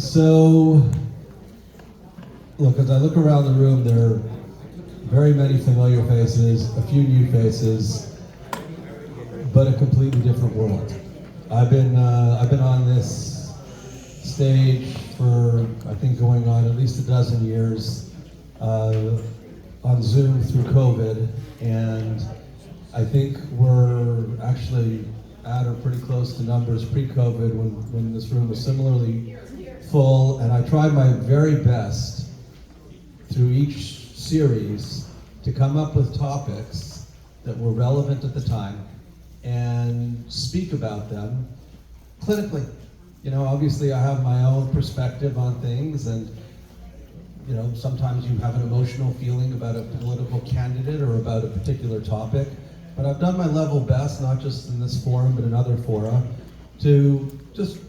So, look, as I look around the room, there are very many familiar faces, a few new faces, but a completely different world. I've been on this stage for, I think, going on at least a dozen years, on Zoom through COVID, and I think we're actually at or pretty close to numbers pre-COVID when this room was similarly full, and I tried my very best through each series to come up with topics that were relevant at the time and speak about them clinically. You know, obviously I have my own perspective on things, and you know, sometimes you have an emotional feeling about a political candidate or about a particular topic, but I've done my level best, not just in this forum, but in other fora, to just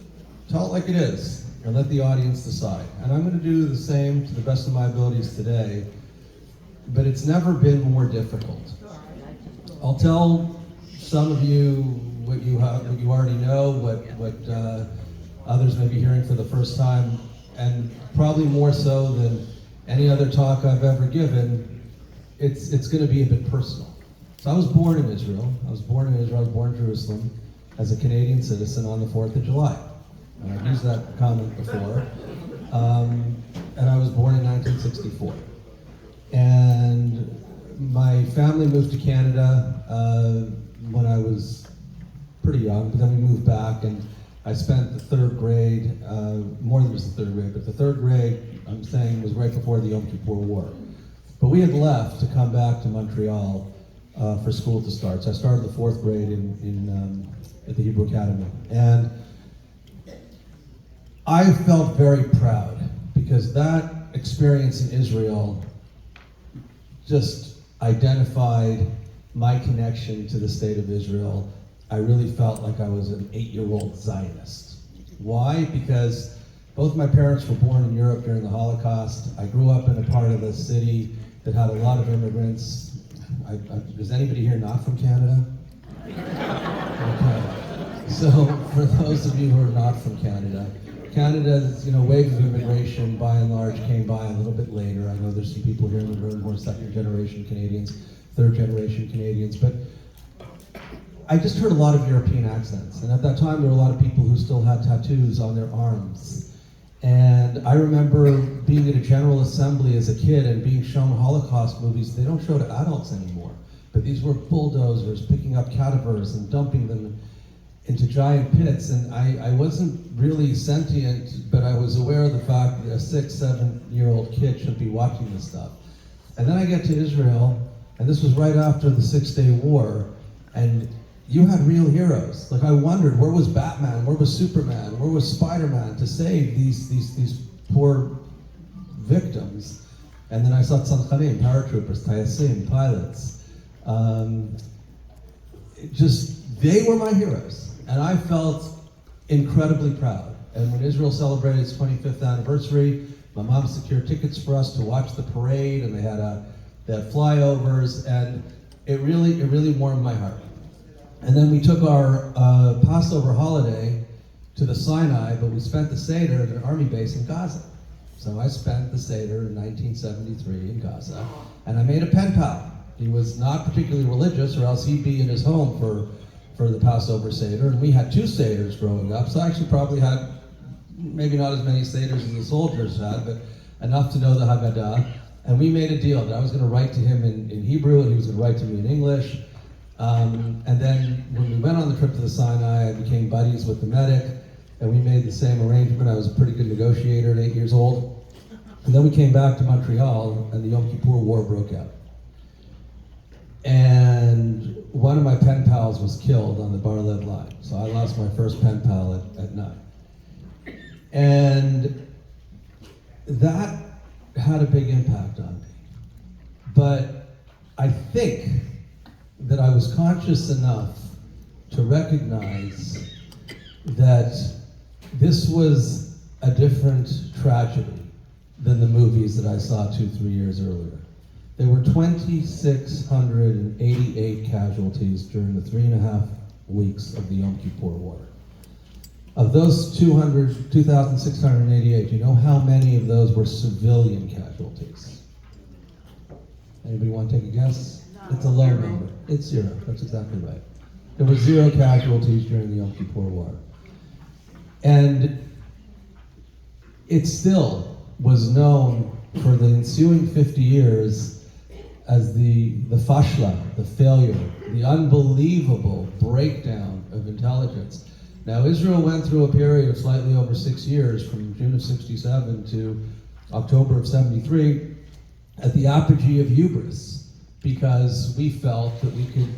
tell it like it is and let the audience decide. And I'm going to do the same to the best of my abilities today, but it's never been more difficult. I'll tell some of you what you already know, what others may be hearing for the first time, and probably more so than any other talk I've ever given, it's going to be a bit personal. So I was born in Israel. I was born in Jerusalem as a Canadian citizen on the 4th of July. And I've used that comment before. And I was born in 1964. And my family moved to Canada when I was pretty young, but then we moved back, and I spent the third grade, more than just the third grade, but the third grade, I'm saying, was right before the Yom Kippur War. But we had left to come back to Montreal for school to start. So I started the fourth grade at the Hebrew Academy. And I felt very proud because that experience in Israel just identified my connection to the state of Israel. I really felt like I was an 8-year-old Zionist. Why? Because both my parents were born in Europe during the Holocaust. I grew up in a part of the city that had a lot of immigrants. Is anybody here not from Canada? Okay. So for those of you who are not from Canada, Canada's wave of immigration by and large came by a little bit later. I know there's some people here in the room who are second generation Canadians, third generation Canadians, but I just heard a lot of European accents. And at that time there were a lot of people who still had tattoos on their arms. And I remember being at a General Assembly as a kid and being shown Holocaust movies. They don't show to adults anymore, but these were bulldozers picking up cadavers and dumping them into giant pits. And I wasn't really sentient, but I was aware of the fact that a 6, 7-year-old kid should be watching this stuff. And then I get to Israel, and this was right after the 6-Day War, and you had real heroes. Like, I wondered, where was Batman? Where was Superman? Where was Spider-Man to save these poor victims? And then I saw tzadchanim, paratroopers, tayasim, pilots. They were my heroes. And I felt incredibly proud. And when Israel celebrated its 25th anniversary, my mom secured tickets for us to watch the parade, and they had flyovers, and it really warmed my heart. And then we took our Passover holiday to the Sinai, but we spent the Seder at an army base in Gaza. So I spent the Seder in 1973 in Gaza, and I made a pen pal. He was not particularly religious, or else he'd be in his home for the Passover Seder, and we had 2 Seders growing up, so I actually probably had maybe not as many Seders as the soldiers had, but enough to know the Haggadah. And we made a deal that I was going to write to him in Hebrew, and he was going to write to me in English. And then when we went on the trip to the Sinai, I became buddies with the medic, and we made the same arrangement. I was a pretty good negotiator at 8 years old. And then we came back to Montreal, and the Yom Kippur War broke out. And one of my pen pals was killed on the Bar-Lev line. So I lost my first pen pal at 9. And that had a big impact on me. But I think that I was conscious enough to recognize that this was a different tragedy than the movies that I saw 2-3 years earlier. There were 2,688 casualties during the 3.5 weeks of the Yom Kippur War. Of those 2,688, you know how many of those were civilian casualties? Anybody want to take a guess? It's a low number. It's 0. That's exactly right. There were 0 casualties during the Yom Kippur War. And it still was known for the ensuing 50 years as the fashla, the failure, the unbelievable breakdown of intelligence. Now, Israel went through a period of slightly over 6 years, from June of 67 to October of 73, at the apogee of hubris, because we felt that we could,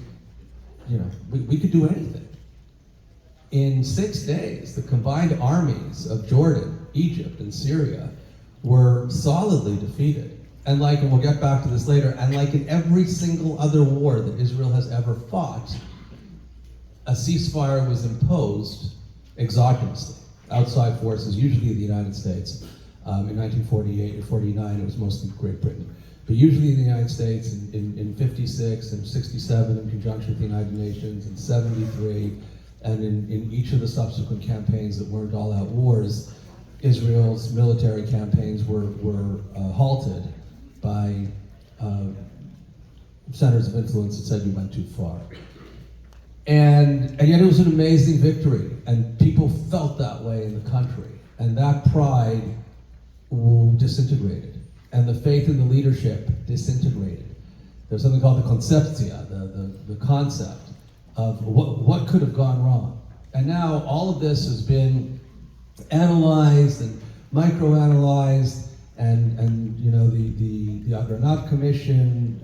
we could do anything. In 6 days, the combined armies of Jordan, Egypt, and Syria were solidly defeated. And we'll get back to this later, and like in every single other war that Israel has ever fought, a ceasefire was imposed exogenously. Outside forces, usually the United States. In 1948 or 49, it was mostly Great Britain. But usually in the United States, in 56 and 67, in conjunction with the United Nations, in 73, and in each of the subsequent campaigns that weren't all-out wars, Israel's military campaigns were halted by centers of influence that said you went too far. And yet it was an amazing victory, and people felt that way in the country. And that pride disintegrated, and the faith in the leadership disintegrated. There's something called the conceptia, the concept of what could have gone wrong. And now all of this has been analyzed and microanalyzed, and the Agranat Commission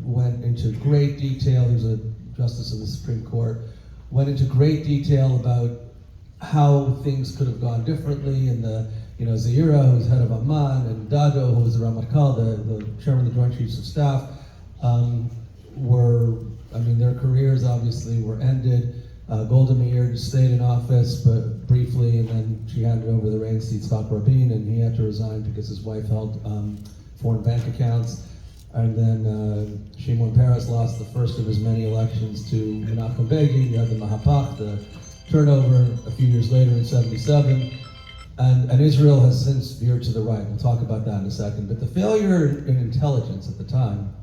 went into great detail. He was a justice of the Supreme Court, went into great detail about how things could have gone differently, and Zaira, who was head of Amman, and Dado, who was the Ramatkal, the chairman of the Joint Chiefs of Staff, their careers obviously were ended. Golda Meir stayed in office, but briefly, and then she handed over the reins to Yitzhak Rabin, and he had to resign because his wife held foreign bank accounts. And then Shimon Peres lost the first of his many elections to Menachem Begin. You had the Mahapach, the turnover a few years later in 77. And Israel has since veered to the right. We'll talk about that in a second. But the failure in intelligence at the time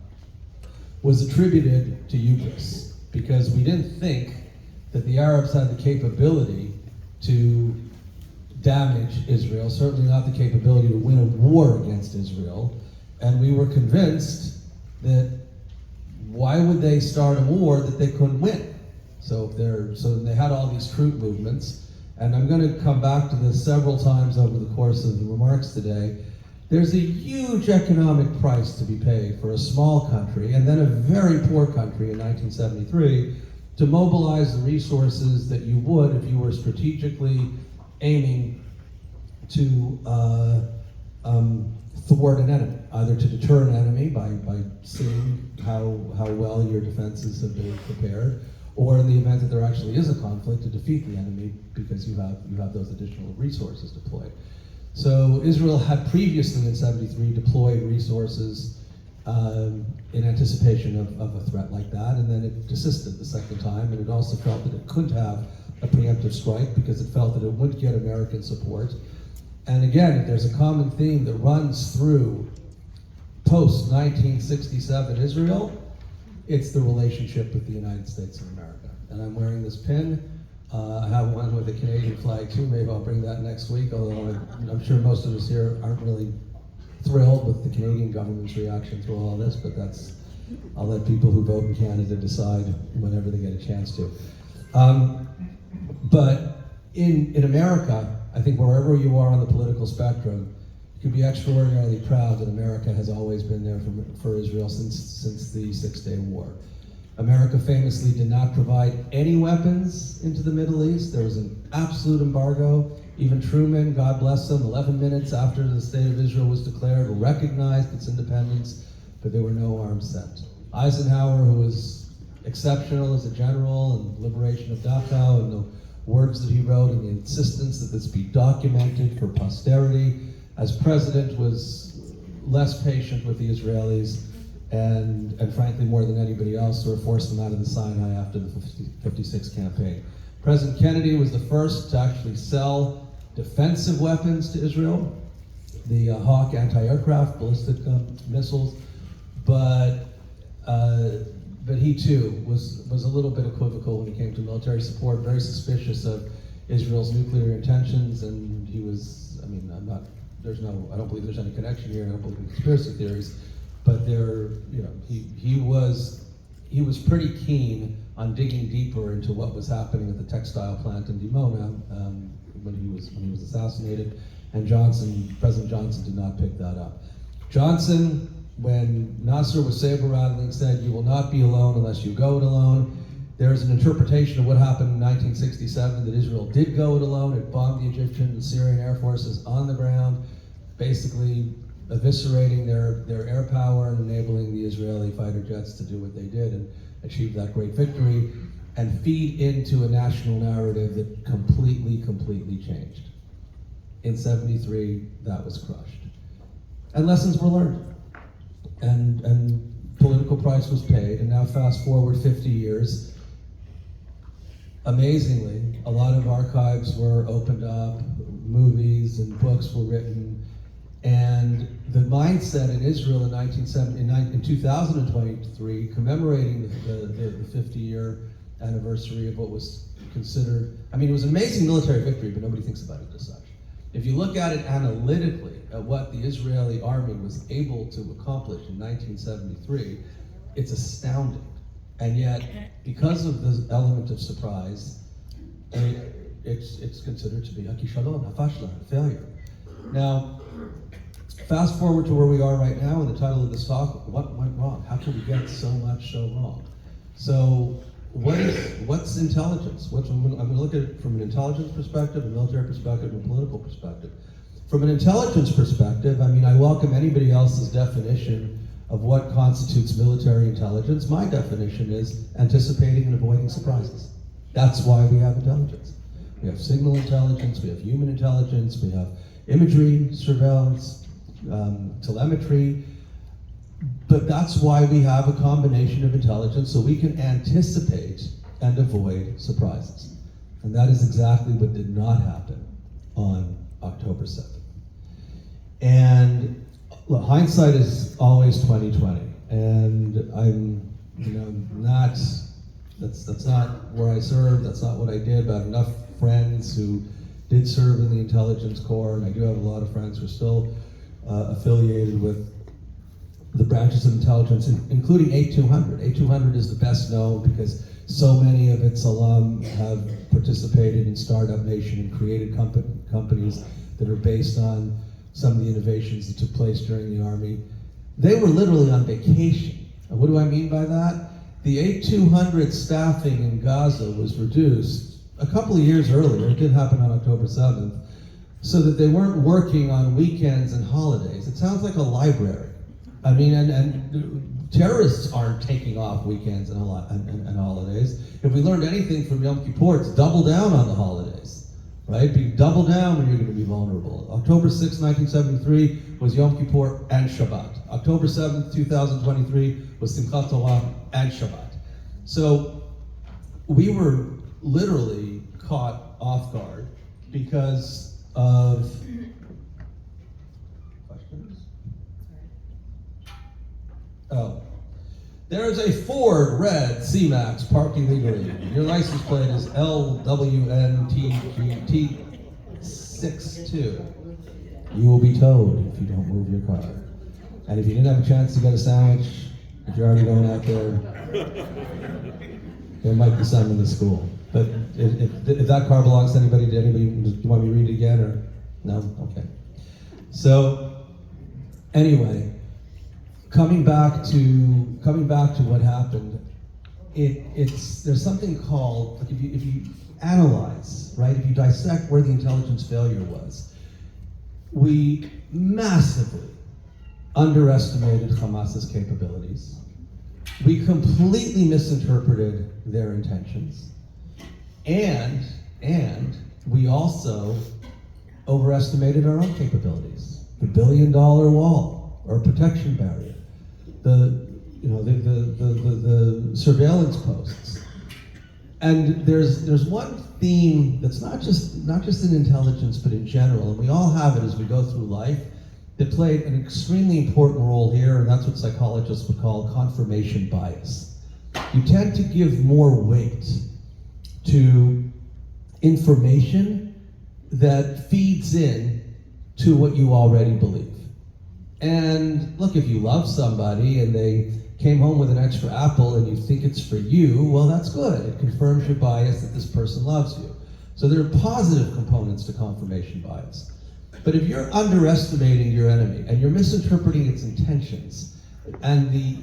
was attributed to hubris, because we didn't think that the Arabs had the capability to damage Israel, certainly not the capability to win a war against Israel. And we were convinced that why would they start a war that they couldn't win? So they had all these troop movements, and I'm going to come back to this several times over the course of the remarks today. There's a huge economic price to be paid for a small country, and then a very poor country in 1973, to mobilize the resources that you would if you were strategically aiming to thwart an enemy, either to deter an enemy by seeing how well your defenses have been prepared, or in the event that there actually is a conflict, to defeat the enemy because you have those additional resources deployed. So Israel had previously in 73 deployed resources in anticipation of a threat like that, and then it desisted the second time, and it also felt that it couldn't have a preemptive strike because it felt that it wouldn't get American support. And again, if there's a common theme that runs through post-1967 Israel, it's the relationship with the United States of America. And I'm wearing this pin. I have one with a Canadian flag too. Maybe I'll bring that next week, although I'm sure most of us here aren't really thrilled with the Canadian government's reaction to all this, but I'll let people who vote in Canada decide whenever they get a chance to. But in America, I think wherever you are on the political spectrum, you can be extraordinarily proud that America has always been there for Israel since the 6-Day War. America famously did not provide any weapons into the Middle East. There was an absolute embargo. Even Truman, God bless him, 11 minutes after the State of Israel was declared, recognized its independence, but there were no arms sent. Eisenhower, who was exceptional as a general in liberation of Dachau, and the words that he wrote and the insistence that this be documented for posterity, as president was less patient with the Israelis, and frankly more than anybody else, sort of forced them out of the Sinai after the 56 campaign. President Kennedy was the first to actually sell defensive weapons to Israel, the Hawk anti-aircraft ballistic missiles, but he too was a little bit equivocal when it came to military support, very suspicious of Israel's nuclear intentions, and he was, I mean, I don't believe there's any connection here, I don't believe in conspiracy theories, but he was pretty keen on digging deeper into what was happening at the textile plant in Dimona when he was assassinated, and President Johnson did not pick that up. Johnson, when Nasser was saber-rattling, said, "You will not be alone unless you go it alone." There is an interpretation of what happened in 1967 that Israel did go it alone. It bombed the Egyptian and Syrian air forces on the ground, basically eviscerating their air power and enabling the Israeli fighter jets to do what they did and achieve that great victory and feed into a national narrative that completely changed. In '73, that was crushed. And lessons were learned. And political price was paid, and now fast forward 50 years, amazingly, a lot of archives were opened up, movies and books were written, and the mindset in Israel in 2023, commemorating the 50-year anniversary of what was considered, I mean, it was an amazing military victory, but nobody thinks about it as such. If you look at it analytically, at what the Israeli army was able to accomplish in 1973, it's astounding. And yet, because of the element of surprise, it's considered to be a kishalon, a fashla, a failure. Now, fast forward to where we are right now, and the title of this talk, what went wrong? How could we get so much so wrong? So, what's intelligence? I'm going to look at it from an intelligence perspective, a military perspective, and a political perspective. From an intelligence perspective, I mean, I welcome anybody else's definition of what constitutes military intelligence. My definition is anticipating and avoiding surprises. That's why we have intelligence. We have signal intelligence, we have human intelligence, we have imagery, surveillance, telemetry, but that's why we have a combination of intelligence, so we can anticipate and avoid surprises. And that is exactly what did not happen on October 7th. And look, hindsight is always 20/20, and I'm, that's not where I served, that's not what I did, but I have enough friends who did serve in the intelligence corps, and I do have a lot of friends who are still affiliated with the branches of intelligence, including 8200. 8200 is the best known because so many of its alum have participated in Startup Nation and created companies that are based on some of the innovations that took place during the Army. They were literally on vacation. And what do I mean by that? The 8200 staffing in Gaza was reduced a couple of years earlier. It did happen on October 7th, so that they weren't working on weekends and holidays. It sounds like a library. I mean, and terrorists aren't taking off weekends and holidays. If we learned anything from Yom Kippur, it's double down on the holidays, right? Double down when you're going to be vulnerable. October 6, 1973 was Yom Kippur and Shabbat. October 7th, 2023 was Simchat Torah and Shabbat. So we were literally caught off guard because of questions? Oh. There is a Ford red C-Max parked illegally. Your license plate is LWNTGT62. You will be towed if you don't move your car. And if you didn't have a chance to get a sandwich, if you're already going out there, there might be some in the school. But if that car belongs to anybody, do you want me to read it again or no? Okay. So anyway, coming back to what happened, there's something called, like if you analyze, right? If you dissect where the intelligence failure was, we massively underestimated Hamas's capabilities. We completely misinterpreted their intentions. And we also overestimated our own capabilities. The $1 billion wall or protection barrier, the surveillance posts. And there's one theme that's not just in intelligence, but in general, and we all have it as we go through life, that played an extremely important role here, and that's what psychologists would call confirmation bias. You tend to give more weight to information that feeds in to what you already believe. And look, if you love somebody and they came home with an extra apple and you think it's for you, well, that's good. It confirms your bias that this person loves you. So there are positive components to confirmation bias. But if you're underestimating your enemy and you're misinterpreting its intentions and the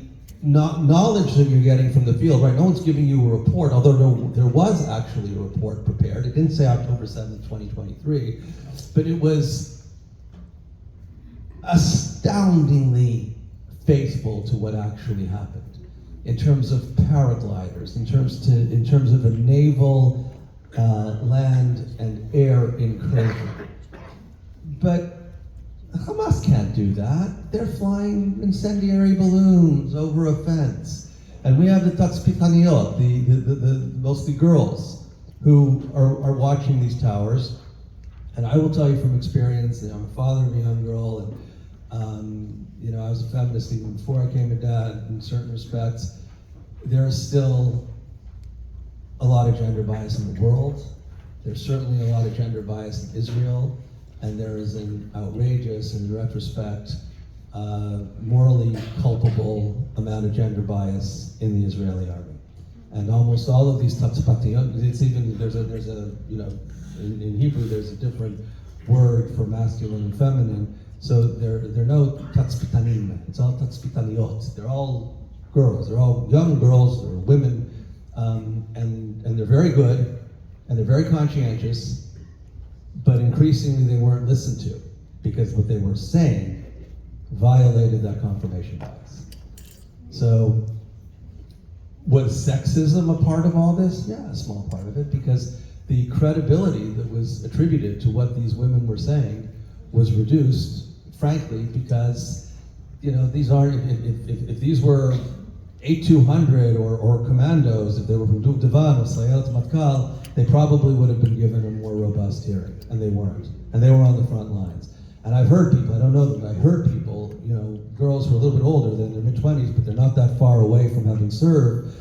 knowledge that you're getting from the field, right? No one's giving you a report, although there was actually a report prepared. It didn't say October 7th, 2023, but it was astoundingly faithful to what actually happened in terms of paragliders, in terms of a naval land and air incursion. But Hamas can't do that. They're flying incendiary balloons over a fence. And we have the Tatspitaniot, the mostly girls, who are watching these towers. And I will tell you from experience that I'm a father of a young girl, and I was a feminist even before I became a dad in certain respects. There is still a lot of gender bias in the world. There's certainly a lot of gender bias in Israel. And there is an outrageous, in retrospect, morally culpable amount of gender bias in the Israeli army. And almost all of these tatzpatiyot, it's even, in Hebrew there's a different word for masculine and feminine. So there are no tatzpitanim, it's all tatzpitaniot. They're all girls, they're all young girls, they're women, and they're very good, and they're very conscientious. But increasingly they weren't listened to because what they were saying violated that confirmation bias. So was sexism a part of all this? Yeah, a small part of it, because the credibility that was attributed to what these women were saying was reduced, frankly, because these aren't, if these were 8200 or commandos, if they were from Duvdevan or Sayalat Matkal, they probably would have been given a more robust hearing, and they weren't. And they were on the front lines. And I've heard people, I don't know them, but I heard people, girls who are a little bit older than their mid-20s, but they're not that far away from having served.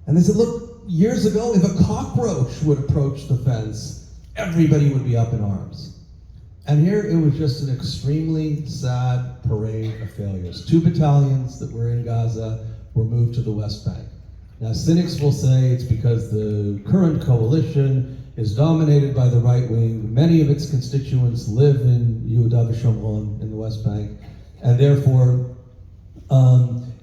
And they said, look, years ago, if a cockroach would approach the fence, everybody would be up in arms. And here it was just an extremely sad parade of failures. 2 battalions that were in Gaza were moved to the West Bank. Now, cynics will say it's because the current coalition is dominated by the right wing. Many of its constituents live in Yehuda v'Shomron, in the West Bank, and therefore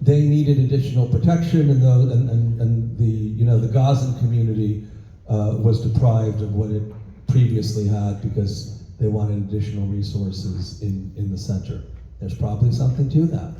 they needed additional protection, and the Gazan community was deprived of what it previously had because they wanted additional resources in the center. There's probably something to that.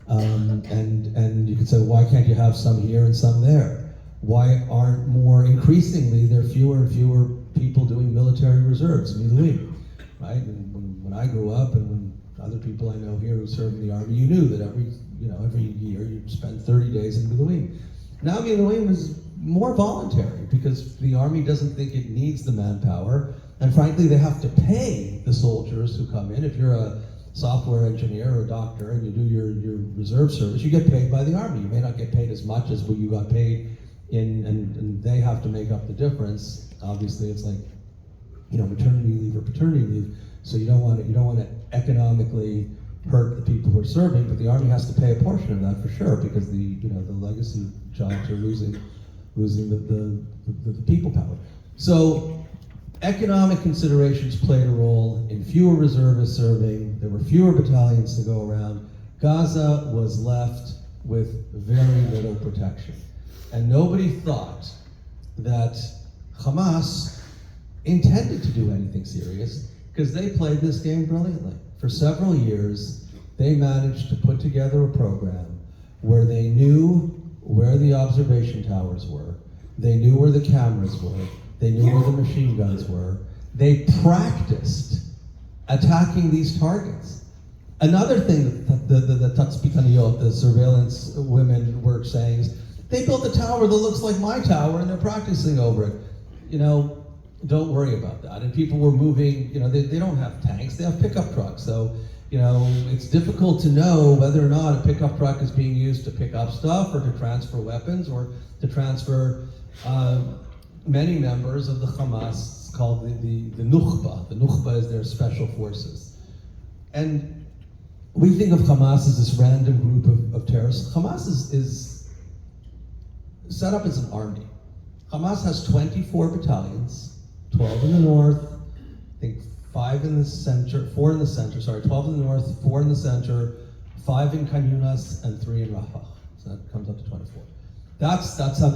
And you could say, why can't you have some here and some there? Why aren't more increasingly there fewer and fewer people doing military reserves, Miluim, right? And when I grew up, and when other people I know here who served in the army, you knew that every year you'd spend 30 days in Miluim. Now Miluim is more voluntary because the army doesn't think it needs the manpower, and frankly, they have to pay the soldiers who come in. If you're a software engineer or a doctor and you do your reserve service, you get paid by the army. You may not get paid as much as what you got paid and they have to make up the difference. Obviously, it's like maternity leave or paternity leave. So you don't want to economically hurt the people who are serving, but the army has to pay a portion of that for sure, because the legacy jobs are losing the people power. So economic considerations played a role in fewer reservists serving. There were fewer battalions to go around. Gaza was left with very little protection. And nobody thought that Hamas intended to do anything serious, because they played this game brilliantly. For several years, they managed to put together a program where they knew where the observation towers were, they knew where the cameras were, they knew where the machine guns were. They practiced attacking these targets. Another thing that the Tatspitaniot, the surveillance women, were saying is, They built a tower that looks like my tower and they're practicing over it. Don't worry about that. And people were moving, they don't have tanks, they have pickup trucks. So, it's difficult to know whether or not a pickup truck is being used to pick up stuff or to transfer weapons or to transfer many members of the Hamas called the Nukhba. The Nukhba is their special forces. And we think of Hamas as this random group of terrorists. Hamas is set up as an army. Hamas has 24 battalions, 12 in the north, I think 4 in the center, 12 in the north, 4 in the center, 5 in Khan Yunis, and 3 in Rafah. So that comes up to 24. That's how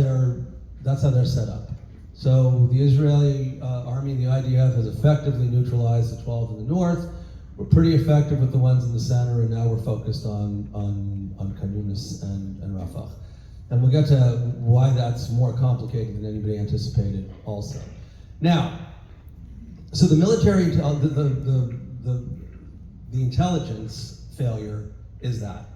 they're set up. So the Israeli army and the IDF has effectively neutralized the 12 in the north. We're pretty effective with the ones in the center, and now we're focused on Khan Yunis and Rafah. And we'll get to why that's more complicated than anybody anticipated also. Now, so the military, the intelligence failure is that.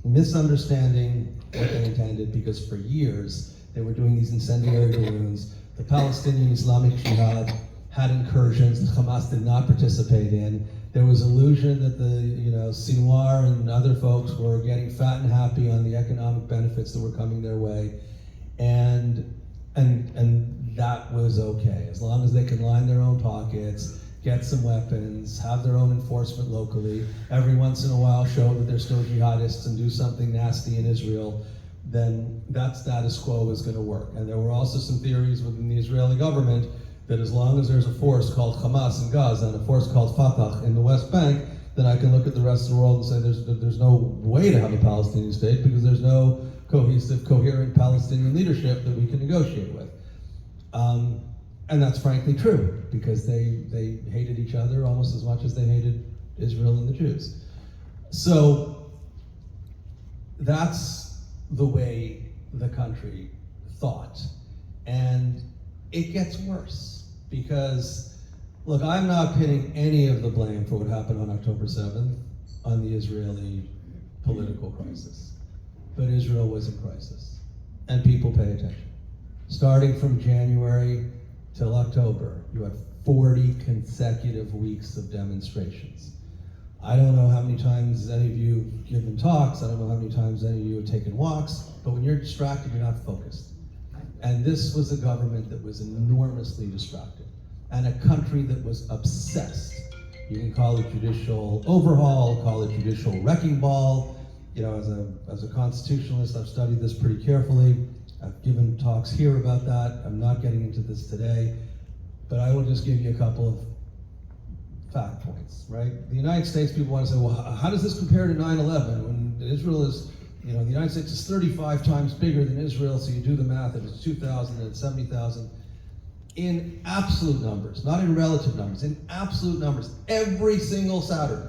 Misunderstanding what they intended, because for years they were doing these incendiary balloons. The Palestinian Islamic Jihad had incursions that Hamas did not participate in. There was illusion that the Sinwar and other folks were getting fat and happy on the economic benefits that were coming their way, and that was okay as long as they could line their own pockets, get some weapons, have their own enforcement locally. Every once in a while, show that they're still jihadists and do something nasty in Israel. Then that status quo is going to work. And there were also some theories within the Israeli government that as long as there's a force called Hamas in Gaza and a force called Fatah in the West Bank, then I can look at the rest of the world and say there's no way to have a Palestinian state because there's no cohesive, coherent Palestinian leadership that we can negotiate with. And that's frankly true, because they hated each other almost as much as they hated Israel and the Jews. So that's the way the country thought. And it gets worse, because, look, I'm not pinning any of the blame for what happened on October 7th on the Israeli political crisis. But Israel was in crisis, and people pay attention. Starting from January till October, you had 40 consecutive weeks of demonstrations. I don't know how many times any of you have given talks, I don't know how many times any of you have taken walks, but when you're distracted, you're not focused. And this was a government that was enormously distracted, and a country that was obsessed. You can call it judicial overhaul, call it judicial wrecking ball. As a constitutionalist, I've studied this pretty carefully. I've given talks here about that. I'm not getting into this today, but I will just give you a couple of fact points, right? The United States, people want to say, well, how does this compare to 9/11 when Israel is, the United States is 35 times bigger than Israel, so you do the math, if it's 2,000 and it's 70,000. In absolute numbers, not in relative numbers, in absolute numbers, every single Saturday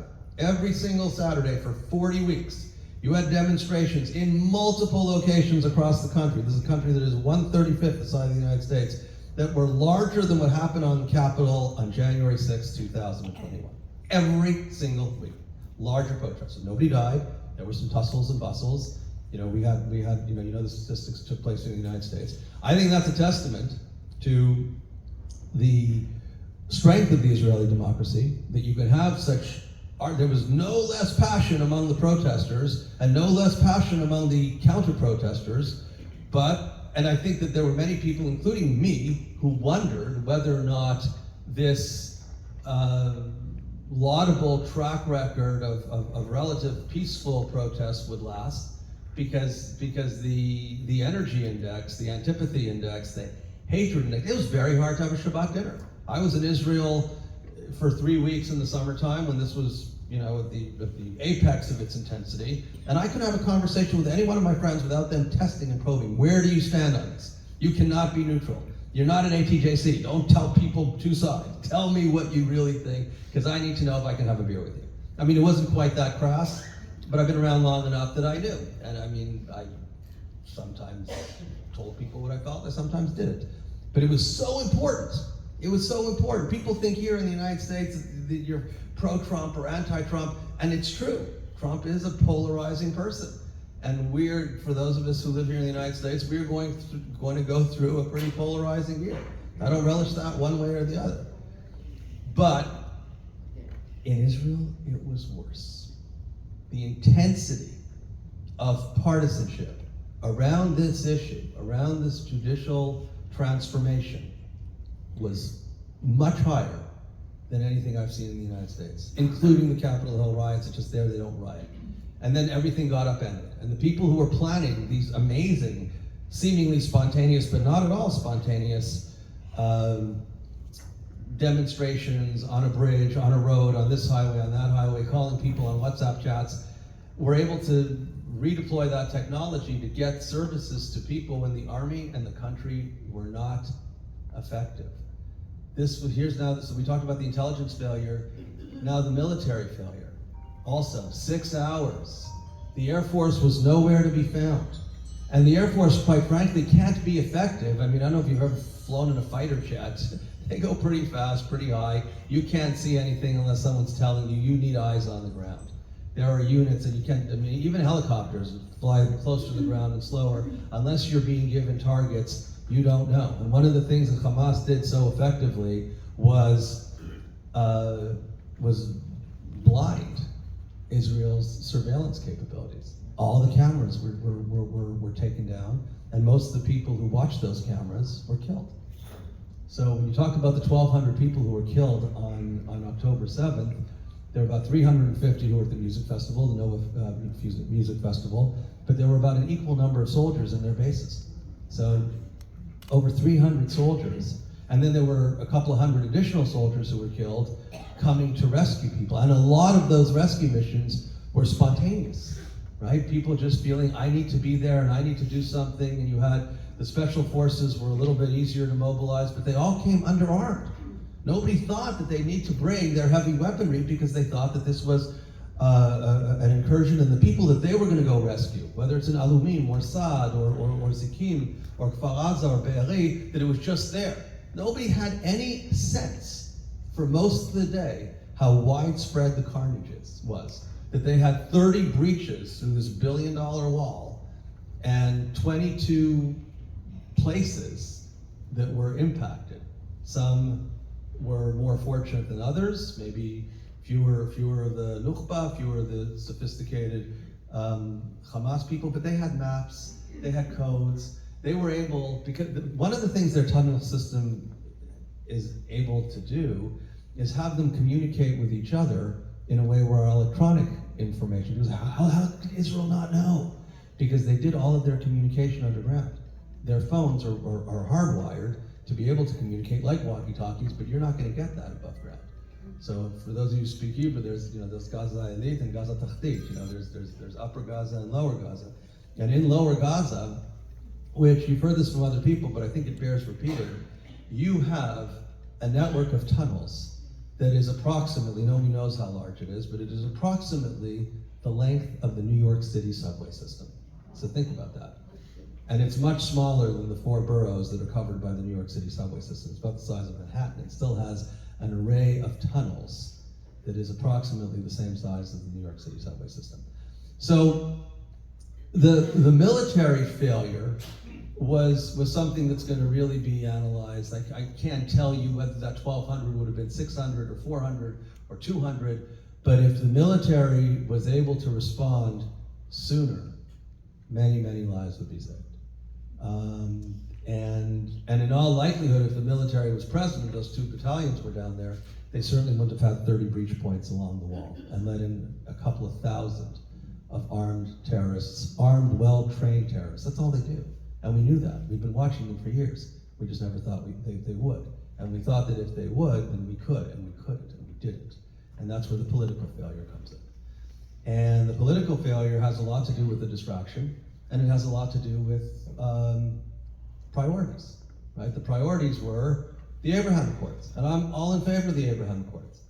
for 40 weeks, you had demonstrations in multiple locations across the country. This is a country that is 1/35 the size of the United States, that were larger than what happened on the Capitol on January 6, 2021. Every single week, larger protests. So nobody died. There were some tussles and bustles. We had the statistics took place in the United States. I think that's a testament to the strength of the Israeli democracy, that you can have such. There was no less passion among the protesters and no less passion among the counter-protesters, and I think that there were many people, including me, who wondered whether or not this laudable track record of relative peaceful protests would last, because the energy index, the antipathy index, the hatred index, it was very hard to have a Shabbat dinner. I was in Israel for 3 weeks in the summertime when this was, at the apex of its intensity, and I could have a conversation with any one of my friends without them testing and probing. Where do you stand on this? You cannot be neutral. You're not an ATJC. Don't tell people two sides. Tell me what you really think, because I need to know if I can have a beer with you. I mean, it wasn't quite that crass, but I've been around long enough that I knew. And I sometimes told people what I felt, I sometimes didn't. But it was so important. It was so important. People think here in the United States that you're pro-Trump or anti-Trump, and it's true. Trump is a polarizing person. And for those of us who live here in the United States, we're going to go through a pretty polarizing year. I don't relish that one way or the other. But in Israel, it was worse. The intensity of partisanship around this issue, around this judicial transformation, was much higher than anything I've seen in the United States, including the Capitol Hill riots. It's just there, they don't riot. And then everything got upended. And the people who were planning these amazing, seemingly spontaneous, but not at all spontaneous, demonstrations on a bridge, on a road, on this highway, on that highway, calling people on WhatsApp chats, were able to redeploy that technology to get services to people when the army and the country were not effective. So we talked about the intelligence failure, now the military failure. Also, 6 hours. The Air Force was nowhere to be found. And the Air Force, quite frankly, can't be effective. I mean, I don't know if you've ever flown in a fighter jet. They go pretty fast, pretty high. You can't see anything unless someone's telling you. You need eyes on the ground. There are units that you can't, I mean, even helicopters fly closer to the ground and slower. Unless you're being given targets, you don't know. And one of the things that Hamas did so effectively was blind Israel's surveillance capabilities. All the cameras were taken down, and most of the people who watched those cameras were killed. So when you talk about the 1,200 people who were killed on October 7th, there were about 350 who were at the music festival, the Nova Music Festival, but there were about an equal number of soldiers in their bases. So over 300 soldiers. And then there were a couple of hundred additional soldiers who were killed coming to rescue people. And a lot of those rescue missions were spontaneous, right? People just feeling, I need to be there and I need to do something. And you had the special forces were a little bit easier to mobilize, but they all came underarmed. Nobody thought that they need to bring their heavy weaponry because they thought that this was an incursion, and the people that they were going to go rescue, whether it's in Alumim or Saad or Zikim or Kfar Aza or Be'eri, that it was just there. Nobody had any sense for most of the day how widespread the carnage was. That they had 30 breaches through this billion-dollar wall and 22 places that were impacted. Some were more fortunate than others, maybe fewer of the Nukhba, fewer of the sophisticated Hamas people, but they had maps, they had codes. They were able, because one of the things their tunnel system is able to do is have them communicate with each other in a way where electronic information goes, how did Israel not know? Because they did all of their communication underground. Their phones are hardwired to be able to communicate like walkie-talkies, but you're not going to get that above ground. So for those of you who speak Hebrew, there's Gaza Elite and Gaza Tachtit. There's Upper Gaza and Lower Gaza. And in Lower Gaza, which you've heard this from other people, but I think it bears repeating, you have a network of tunnels that is approximately, nobody knows how large it is, but it is approximately the length of the New York City subway system. So think about that. And it's much smaller than the 4 boroughs that are covered by the New York City subway system. It's about the size of Manhattan. It still has an array of tunnels that is approximately the same size as the New York City subway system. So the military failure was something that's going to really be analyzed. I can't tell you whether that 1,200 would have been 600 or 400 or 200, but if the military was able to respond sooner, many, many lives would be saved. And in all likelihood, if the military was present, those 2 battalions were down there, they certainly wouldn't have had 30 breach points along the wall and let in a couple of thousand of armed terrorists, armed, well-trained terrorists. That's all they do. And we knew that. We've been watching them for years. We just never thought they would. And we thought that if they would, then we could, and we couldn't, and we didn't. And that's where the political failure comes in. And the political failure has a lot to do with the distraction, and it has a lot to do with priorities, right? The priorities were the Abraham Accords, and I'm all in favor of the Abraham Accords.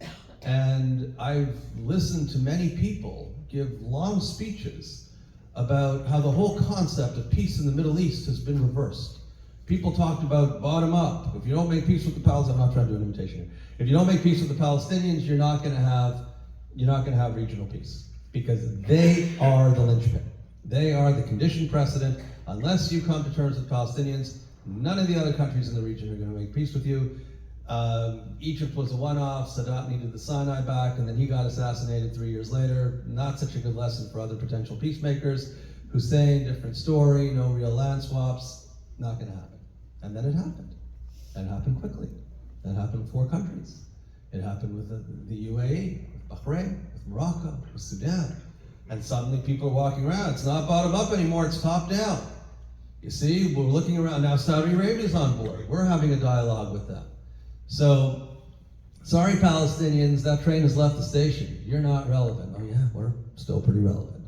And I've listened to many people give long speeches about how the whole concept of peace in the Middle East has been reversed. People talked about bottom up. If you don't make peace with the Palestinians, I'm not trying to do an imitation here. If you don't make peace with the Palestinians, you're not going to have regional peace, because they are the linchpin. They are the conditioned precedent. Unless you come to terms with Palestinians, none of the other countries in the region are going to make peace with you. Egypt was a one-off. Sadat needed the Sinai back, and then he got assassinated 3 years later. Not such a good lesson for other potential peacemakers. Hussein, different story, no real land swaps, not going to happen. And then it happened. And it happened quickly. It happened with 4 countries. It happened with the UAE, with Bahrain, with Morocco, with Sudan. And suddenly people are walking around. It's not bottom up anymore, it's top down. You see, we're looking around. Now Saudi Arabia's on board. We're having a dialogue with them. So, sorry Palestinians, that train has left the station. You're not relevant. Oh yeah, we're still pretty relevant.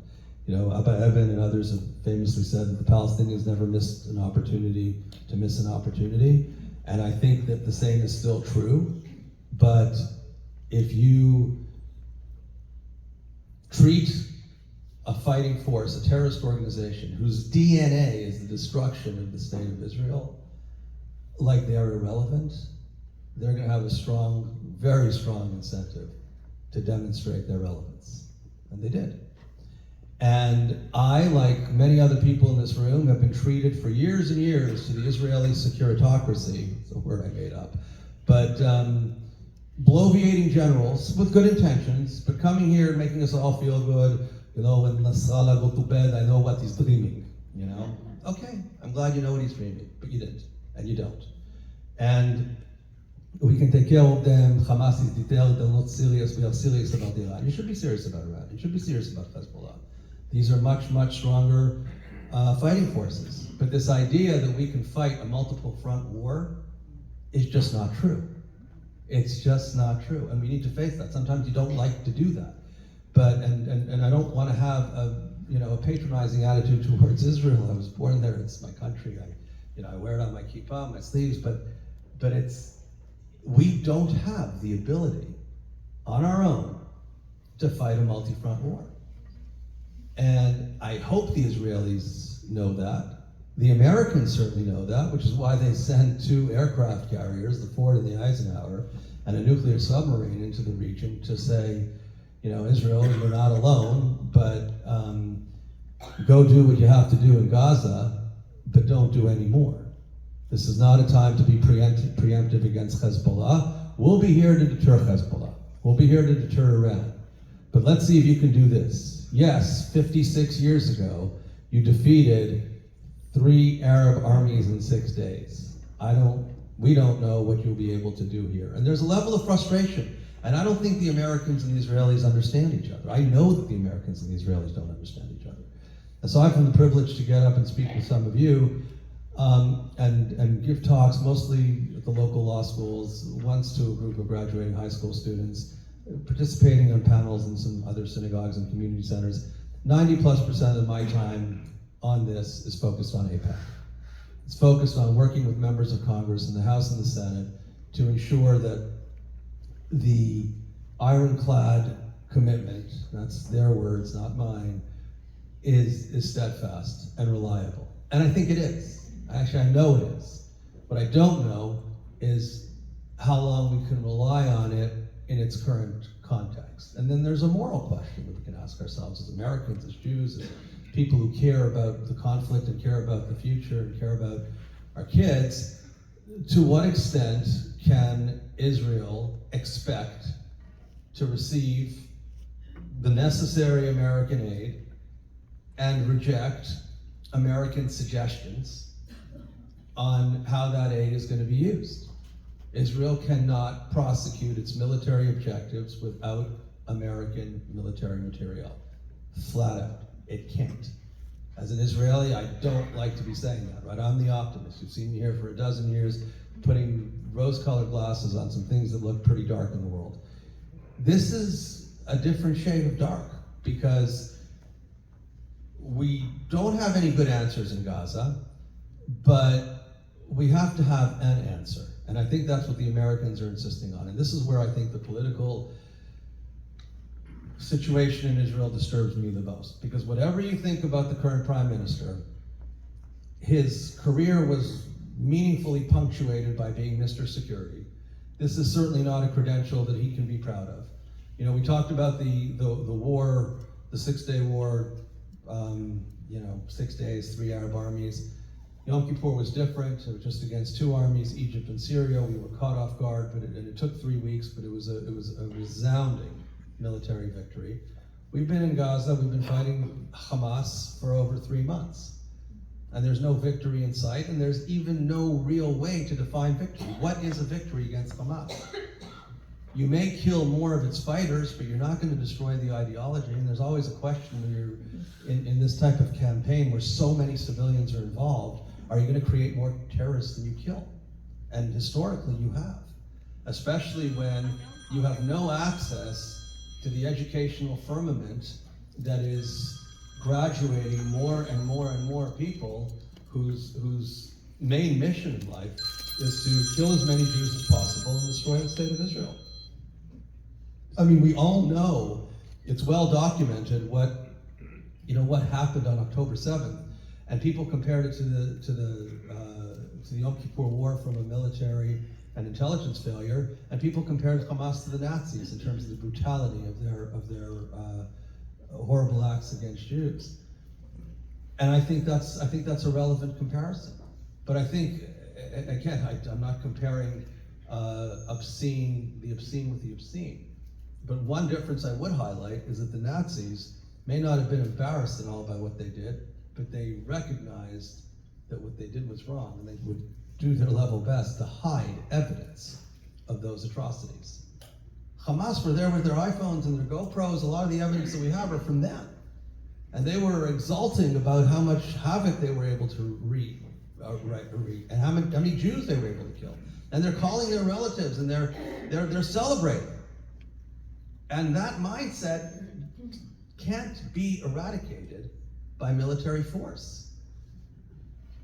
You know, Abba Eban and others have famously said that the Palestinians never missed an opportunity to miss an opportunity. And I think that the same is still true. But if you treat a fighting force, a terrorist organization, whose DNA is the destruction of the state of Israel, like they're irrelevant, they're going to have a strong, very strong incentive to demonstrate their relevance. And they did. And I, like many other people in this room, have been treated for years and years to the Israeli securitocracy, it's a word I made up, but bloviating generals with good intentions, but coming here and making us all feel good. You know, when Nasrallah go to bed, I know what he's dreaming, you know? Okay, I'm glad you know what he's dreaming, but you didn't, and you don't. And we can take care of them. Hamas is detailed, they're not serious. We are serious about Iran. You should be serious about Iran. You should be serious about Hezbollah. These are much, much stronger fighting forces. But this idea that we can fight a multiple front war is just not true. It's just not true. And we need to face that. Sometimes you don't like to do that. But, and I don't want to have a patronizing attitude towards Israel. I was born there, it's my country. I wear it on my kippah, my sleeves, but we don't have the ability on our own to fight a multi-front war. And I hope the Israelis know that. The Americans certainly know that, which is why they sent 2 aircraft carriers, the Ford and the Eisenhower, and a nuclear submarine into the region to say, you know, Israel, you're not alone, but go do what you have to do in Gaza, but don't do any more. This is not a time to be preemptive against Hezbollah. We'll be here to deter Hezbollah. We'll be here to deter Iran. But let's see if you can do this. Yes, 56 years ago, you defeated 3 Arab armies in 6 days. We don't know what you'll be able to do here. And there's a level of frustration. And I don't think the Americans and the Israelis understand each other. I know that the Americans and the Israelis don't understand each other. Aside from the privilege to get up and speak with some of you, and give talks, mostly at the local law schools, once to a group of graduating high school students, participating on panels in some other synagogues and community centers, 90+% of my time on this is focused on AIPAC. It's focused on working with members of Congress in the House and the Senate to ensure that the ironclad commitment, that's their words, not mine, is steadfast and reliable. And I think it is. Actually, I know it is. What I don't know is how long we can rely on it in its current context. And then there's a moral question that we can ask ourselves as Americans, as Jews, as people who care about the conflict and care about the future and care about our kids. To what extent can Israel expect to receive the necessary American aid and reject American suggestions on how that aid is going to be used? Israel cannot prosecute its military objectives without American military material. Flat out, it can't. As an Israeli, I don't like to be saying that, right? I'm the optimist. You've seen me here for a dozen years putting rose-colored glasses on some things that look pretty dark in the world. This is a different shade of dark because we don't have any good answers in Gaza, but we have to have an answer. And I think that's what the Americans are insisting on. And this is where I think the political situation in Israel disturbs me the most. Because whatever you think about the current prime minister, his career was meaningfully punctuated by being Mr. Security. This is certainly not a credential that he can be proud of. You know, we talked about the war, the 6-day war 6 days, 3 Arab armies. Yom Kippur was different. It was just against 2 armies, Egypt and Syria. We were caught off guard, but it took 3 weeks, but it was a resounding military victory. We've been in Gaza, we've been fighting Hamas for over 3 months. And there's no victory in sight, and there's even no real way to define victory. What is a victory against Hamas? You may kill more of its fighters, but you're not going to destroy the ideology. And there's always a question when you're in this type of campaign where so many civilians are involved, are you going to create more terrorists than you kill? And historically you have, especially when you have no access to the educational firmament that is graduating more and more and more people whose main mission in life is to kill as many Jews as possible and destroy the state of Israel. I mean, we all know, it's well documented what happened on October 7th, and people compared it to the Yom Kippur War from a military and intelligence failure, and people compared Hamas to the Nazis in terms of the brutality of their horrible acts against Jews. And I think that's a relevant comparison. But I think, again, I'm not comparing the obscene with the obscene. But one difference I would highlight is that the Nazis may not have been embarrassed at all by what they did, but they recognized that what they did was wrong, and they would do their level best to hide evidence of those atrocities. Hamas were there with their iPhones and their GoPros. A lot of the evidence that we have are from them. And they were exulting about how much havoc they were able to wreak, and how many Jews they were able to kill. And they're calling their relatives, and they're celebrating. And that mindset can't be eradicated by military force.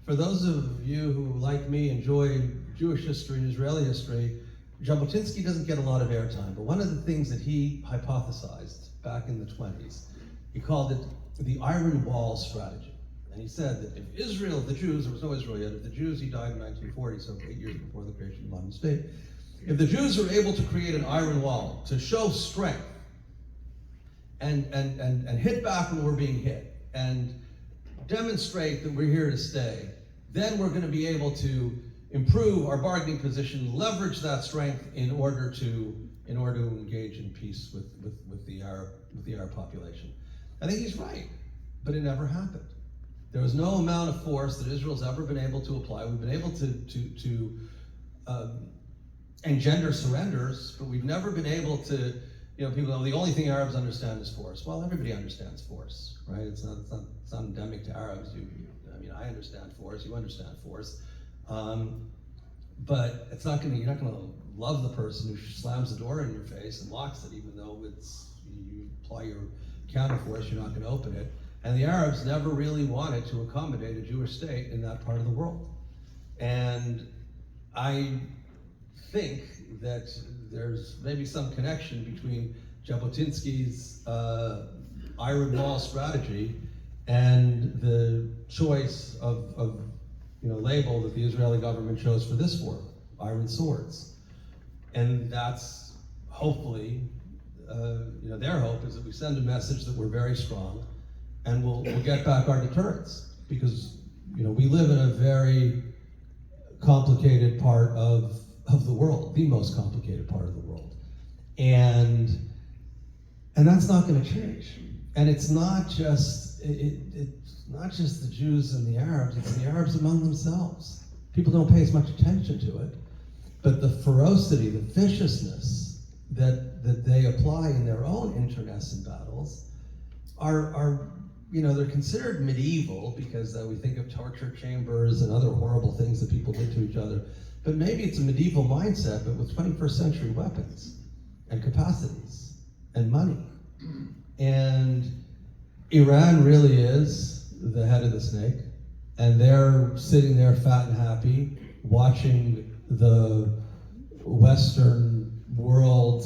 For those of you who, like me, enjoy Jewish history and Israeli history, Jabotinsky doesn't get a lot of airtime, but one of the things that he hypothesized back in the 20s, he called it the Iron Wall strategy. And he said that if Israel, the Jews, there was no Israel yet, if the Jews, he died in 1940, so 8 years before the creation of the modern state, if the Jews were able to create an iron wall to show strength and hit back when we're being hit and demonstrate that we're here to stay, then we're going to be able to improve our bargaining position, leverage that strength in order to engage in peace with the Arab population. I think he's right, but it never happened. There was no amount of force that Israel's ever been able to apply. We've been able to engender surrenders, but we've never been able to, people know the only thing Arabs understand is force. Well, everybody understands force, right? It's not endemic to Arabs. I understand force, you understand force. But it's not you're not gonna love the person who slams the door in your face and locks it, even though you apply your counter force, you're not gonna open it. And the Arabs never really wanted to accommodate a Jewish state in that part of the world. And I think that there's maybe some connection between Jabotinsky's Iron Wall strategy and the choice of label that the Israeli government chose for this war, Iron Swords. And that's hopefully, their hope is that we send a message that we're very strong and we'll get back our deterrence, because we live in a very complicated part of the world, the most complicated part of the world. And that's not going to change. And it's not just the Jews and the Arabs, it's the Arabs among themselves. People don't pay as much attention to it, but the ferocity, the viciousness that they apply in their own internecine battles are they're considered medieval because we think of torture chambers and other horrible things that people did to each other. But maybe it's a medieval mindset, but with 21st century weapons and capacities and money. And Iran really is the head of the snake, and they're sitting there fat and happy, watching the Western world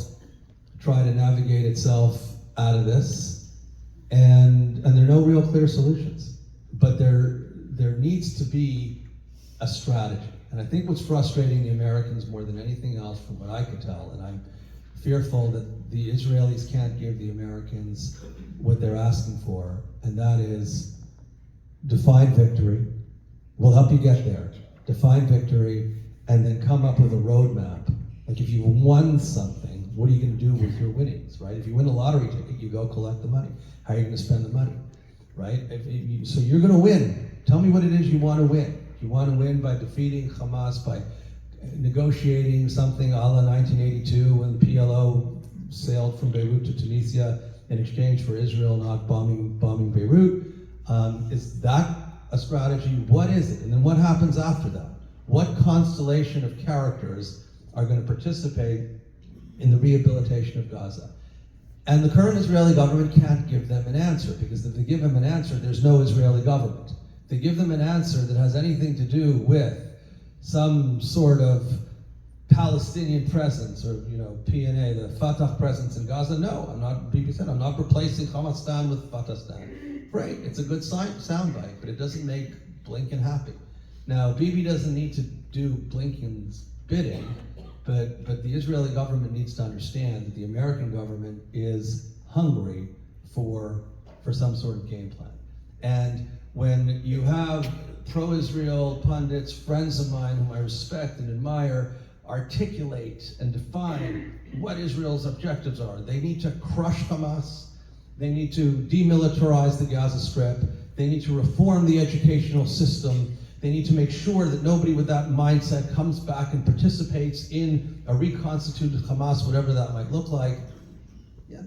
try to navigate itself out of this. And there are no real clear solutions, but there needs to be a strategy. And I think what's frustrating the Americans more than anything else, from what I can tell, and I'm fearful that the Israelis can't give the Americans what they're asking for, and that is define victory. We'll help you get there. Define victory, and then come up with a roadmap. Like if you've won something, what are you going to do with your winnings, right? If you win a lottery ticket, you go collect the money. How are you going to spend the money, right? So you're going to win. Tell me what it is you want to win. You want to win by defeating Hamas, by negotiating something a la 1982 when the PLO sailed from Beirut to Tunisia in exchange for Israel not bombing Beirut. Is that a strategy? What is it? And then what happens after that? What constellation of characters are going to participate in the rehabilitation of Gaza? And the current Israeli government can't give them an answer, because if they give them an answer, there's no Israeli government. If they give them an answer that has anything to do with some sort of Palestinian presence, or PNA, the Fatah presence in Gaza, no, I'm not replacing Hamastan with Fatahstan. Great, it's a good soundbite, but it doesn't make Blinken happy. Now, Bibi doesn't need to do Blinken's bidding, but the Israeli government needs to understand that the American government is hungry for some sort of game plan. And when you have pro-Israel pundits, friends of mine whom I respect and admire, articulate and define what Israel's objectives are. They need to crush Hamas. They need to demilitarize the Gaza Strip. They need to reform the educational system. They need to make sure that nobody with that mindset comes back and participates in a reconstituted Hamas, whatever that might look like. Yeah,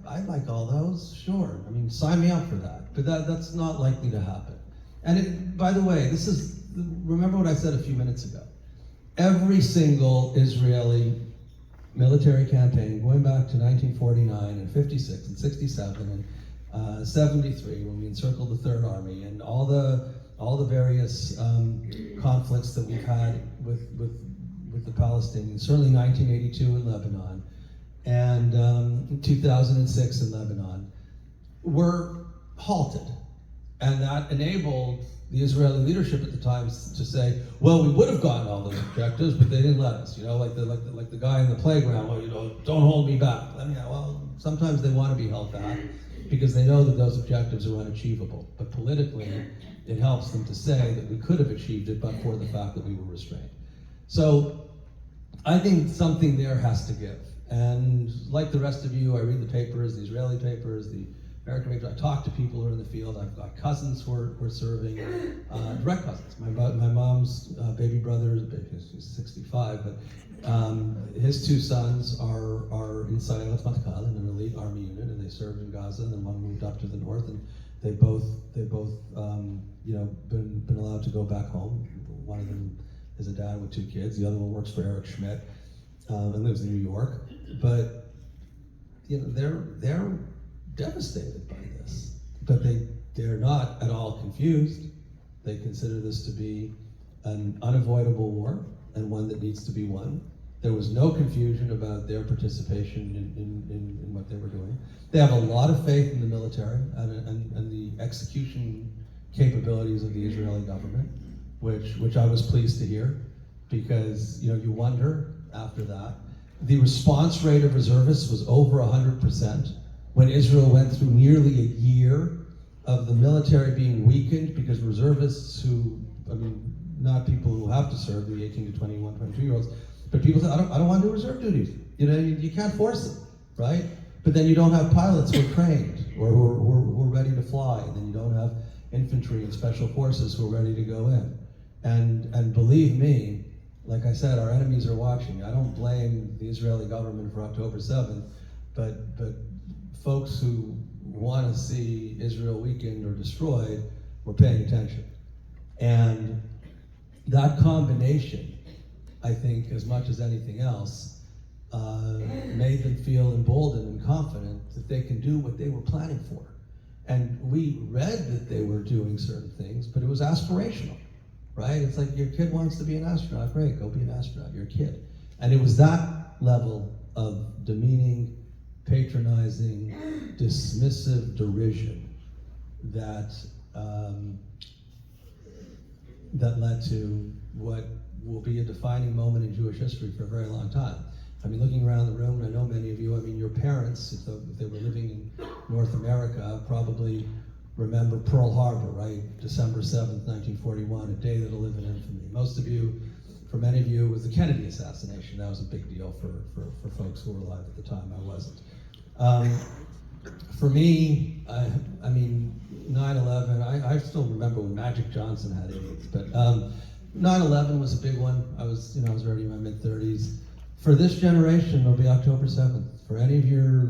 I like all those, sure. I mean, sign me up for that. But that's not likely to happen. And by the way, remember what I said a few minutes ago. Every single Israeli military campaign, going back to 1949 and 56 and 67 and 73, when we encircled the Third Army, and all the various conflicts that we've had with the Palestinians, certainly 1982 in Lebanon, and 2006 in Lebanon, were halted. And that enabled the Israeli leadership at the time to say, well, we would have gotten all those objectives, but they didn't let us. Like the guy in the playground, well, don't hold me back. Well, sometimes they want to be held back because they know that those objectives are unachievable. But politically, it helps them to say that we could have achieved it, but for the fact that we were restrained. So I think something there has to give. And like the rest of you, I read the papers, the Israeli papers, the American papers. I talk to people who are in the field. I've got cousins who are serving, direct cousins. My mom's baby brother, he's 65, but his two sons are in Sayeret Matkal, in an elite army unit, and they served in Gaza, and then one moved up to the north, and they both been allowed to go back home. One of them is a dad with two kids. The other one works for Eric Schmidt and lives in New York. But they're devastated by this, but they're not at all confused. They consider this to be an unavoidable war and one that needs to be won. There was no confusion about their participation in what they were doing. They have a lot of faith in the military and the execution capabilities of the Israeli government, which I was pleased to hear, because you wonder after that. The response rate of reservists was over 100%. When Israel went through nearly a year of the military being weakened because reservists not people who have to serve, the 18 to 21, 22-year-olds, but people say, I don't want to do reserve duties. You can't force them, right? But then you don't have pilots who are trained or who are ready to fly. And then you don't have infantry and special forces who are ready to go in. And believe me, like I said, our enemies are watching. I don't blame the Israeli government for October 7th, but folks who want to see Israel weakened or destroyed were paying attention. And that combination, I think, as much as anything else, made them feel emboldened and confident that they can do what they were planning for. And we read that they were doing certain things, but it was aspirational, right? It's like, your kid wants to be an astronaut, great, go be an astronaut, you're a kid. And it was that level of demeaning, patronizing, dismissive derision that led to what will be a defining moment in Jewish history for a very long time. Looking around the room, and I know many of you, your parents, if they were living in North America, probably remember Pearl Harbor, right? December 7th, 1941, a day that'll live in infamy. For many of you, it was the Kennedy assassination. That was a big deal for folks who were alive at the time. I wasn't. For me, I mean, 9/11, I still remember when Magic Johnson had AIDS, but 9/11 was a big one. I was already in my mid-30s. For this generation, it'll be October 7th. For any of your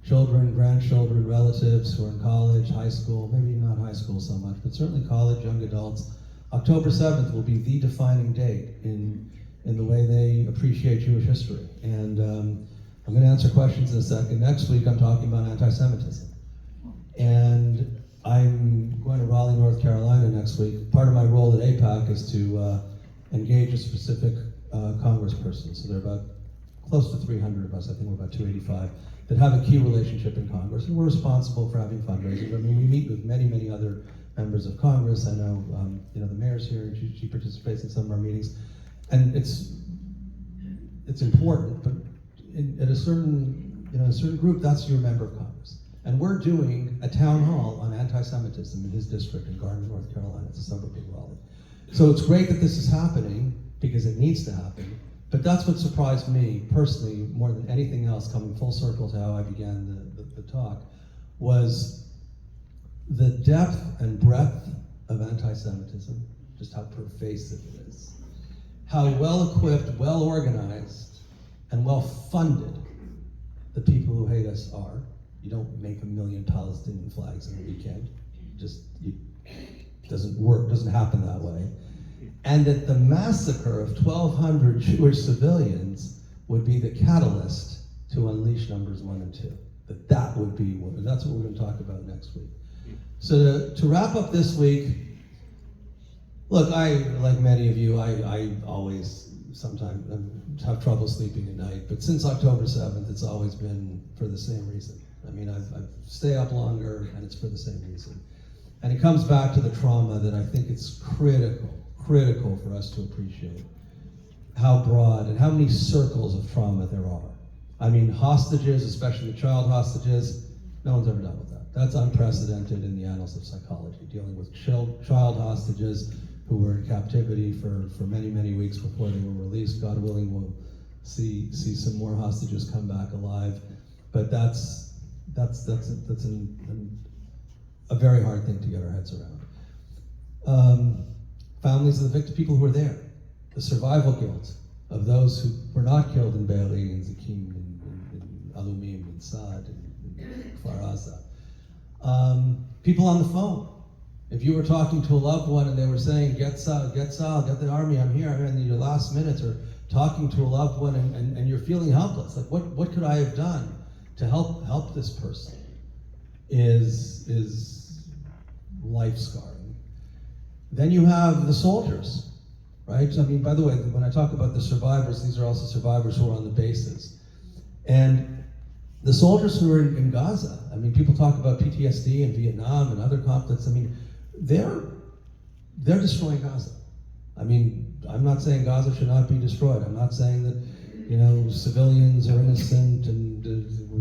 children, grandchildren, relatives who are in college, high school, maybe not high school so much, but certainly college, young adults, October 7th will be the defining date in the way they appreciate Jewish history. And I'm going to answer questions in a second. Next week, I'm talking about anti-Semitism. And I'm going to Raleigh, North Carolina next week. Part of my role at APAC is to engage a specific congressperson. So there are about close to 300 of us, I think we're about 285, that have a key relationship in Congress. And we're responsible for having fundraisers. I mean, we meet with many, many other members of Congress. I know, the mayor's here, and she participates in some of our meetings. And it's important, but at a certain group, that's your member of Congress. And we're doing a town hall on anti-Semitism in his district in Garden, North Carolina. It's a suburb of Raleigh. So it's great that this is happening because it needs to happen. But that's what surprised me personally more than anything else, coming full circle to how I began the talk, was the depth and breadth of anti-Semitism, just how pervasive it is, how well-equipped, well-organized, and well-funded the people who hate us are. You don't make 1 million Palestinian flags in a weekend. It doesn't work, doesn't happen that way. And that the massacre of 1,200 Jewish civilians would be the catalyst to unleash numbers 1 and 2. That would be what, that's what we're going to talk about next week. So to wrap up this week, look, I, like many of you, I always sometimes have trouble sleeping at night, but since October 7th, it's always been for the same reason. I mean, I stay up longer, and it's for the same reason. And it comes back to the trauma that I think it's critical for us to appreciate. How broad and how many circles of trauma there are. I mean, hostages, especially the child hostages, no one's ever dealt with that. That's unprecedented in the annals of psychology, dealing with child hostages who were in captivity for many, many weeks before they were released. God willing, we'll see some more hostages come back alive. But that's a very hard thing to get our heads around. Families of the victim, people who were there, the survival guilt of those who were not killed in Be'eri and Zakim and Alumim and Saad and Kfar Aza. People on the phone. If you were talking to a loved one and they were saying, get Sal, get the army, I'm here, and in your last minutes, or talking to a loved one and you're feeling helpless, like what could I have done to help this person is life scarring. Then you have the soldiers, right? I mean, by the way, when I talk about the survivors, these are also survivors who are on the bases. And the soldiers who are in Gaza, I mean, people talk about PTSD in Vietnam and other conflicts. I mean, they're destroying Gaza. I mean, I'm not saying Gaza should not be destroyed. I'm not saying that, civilians are innocent and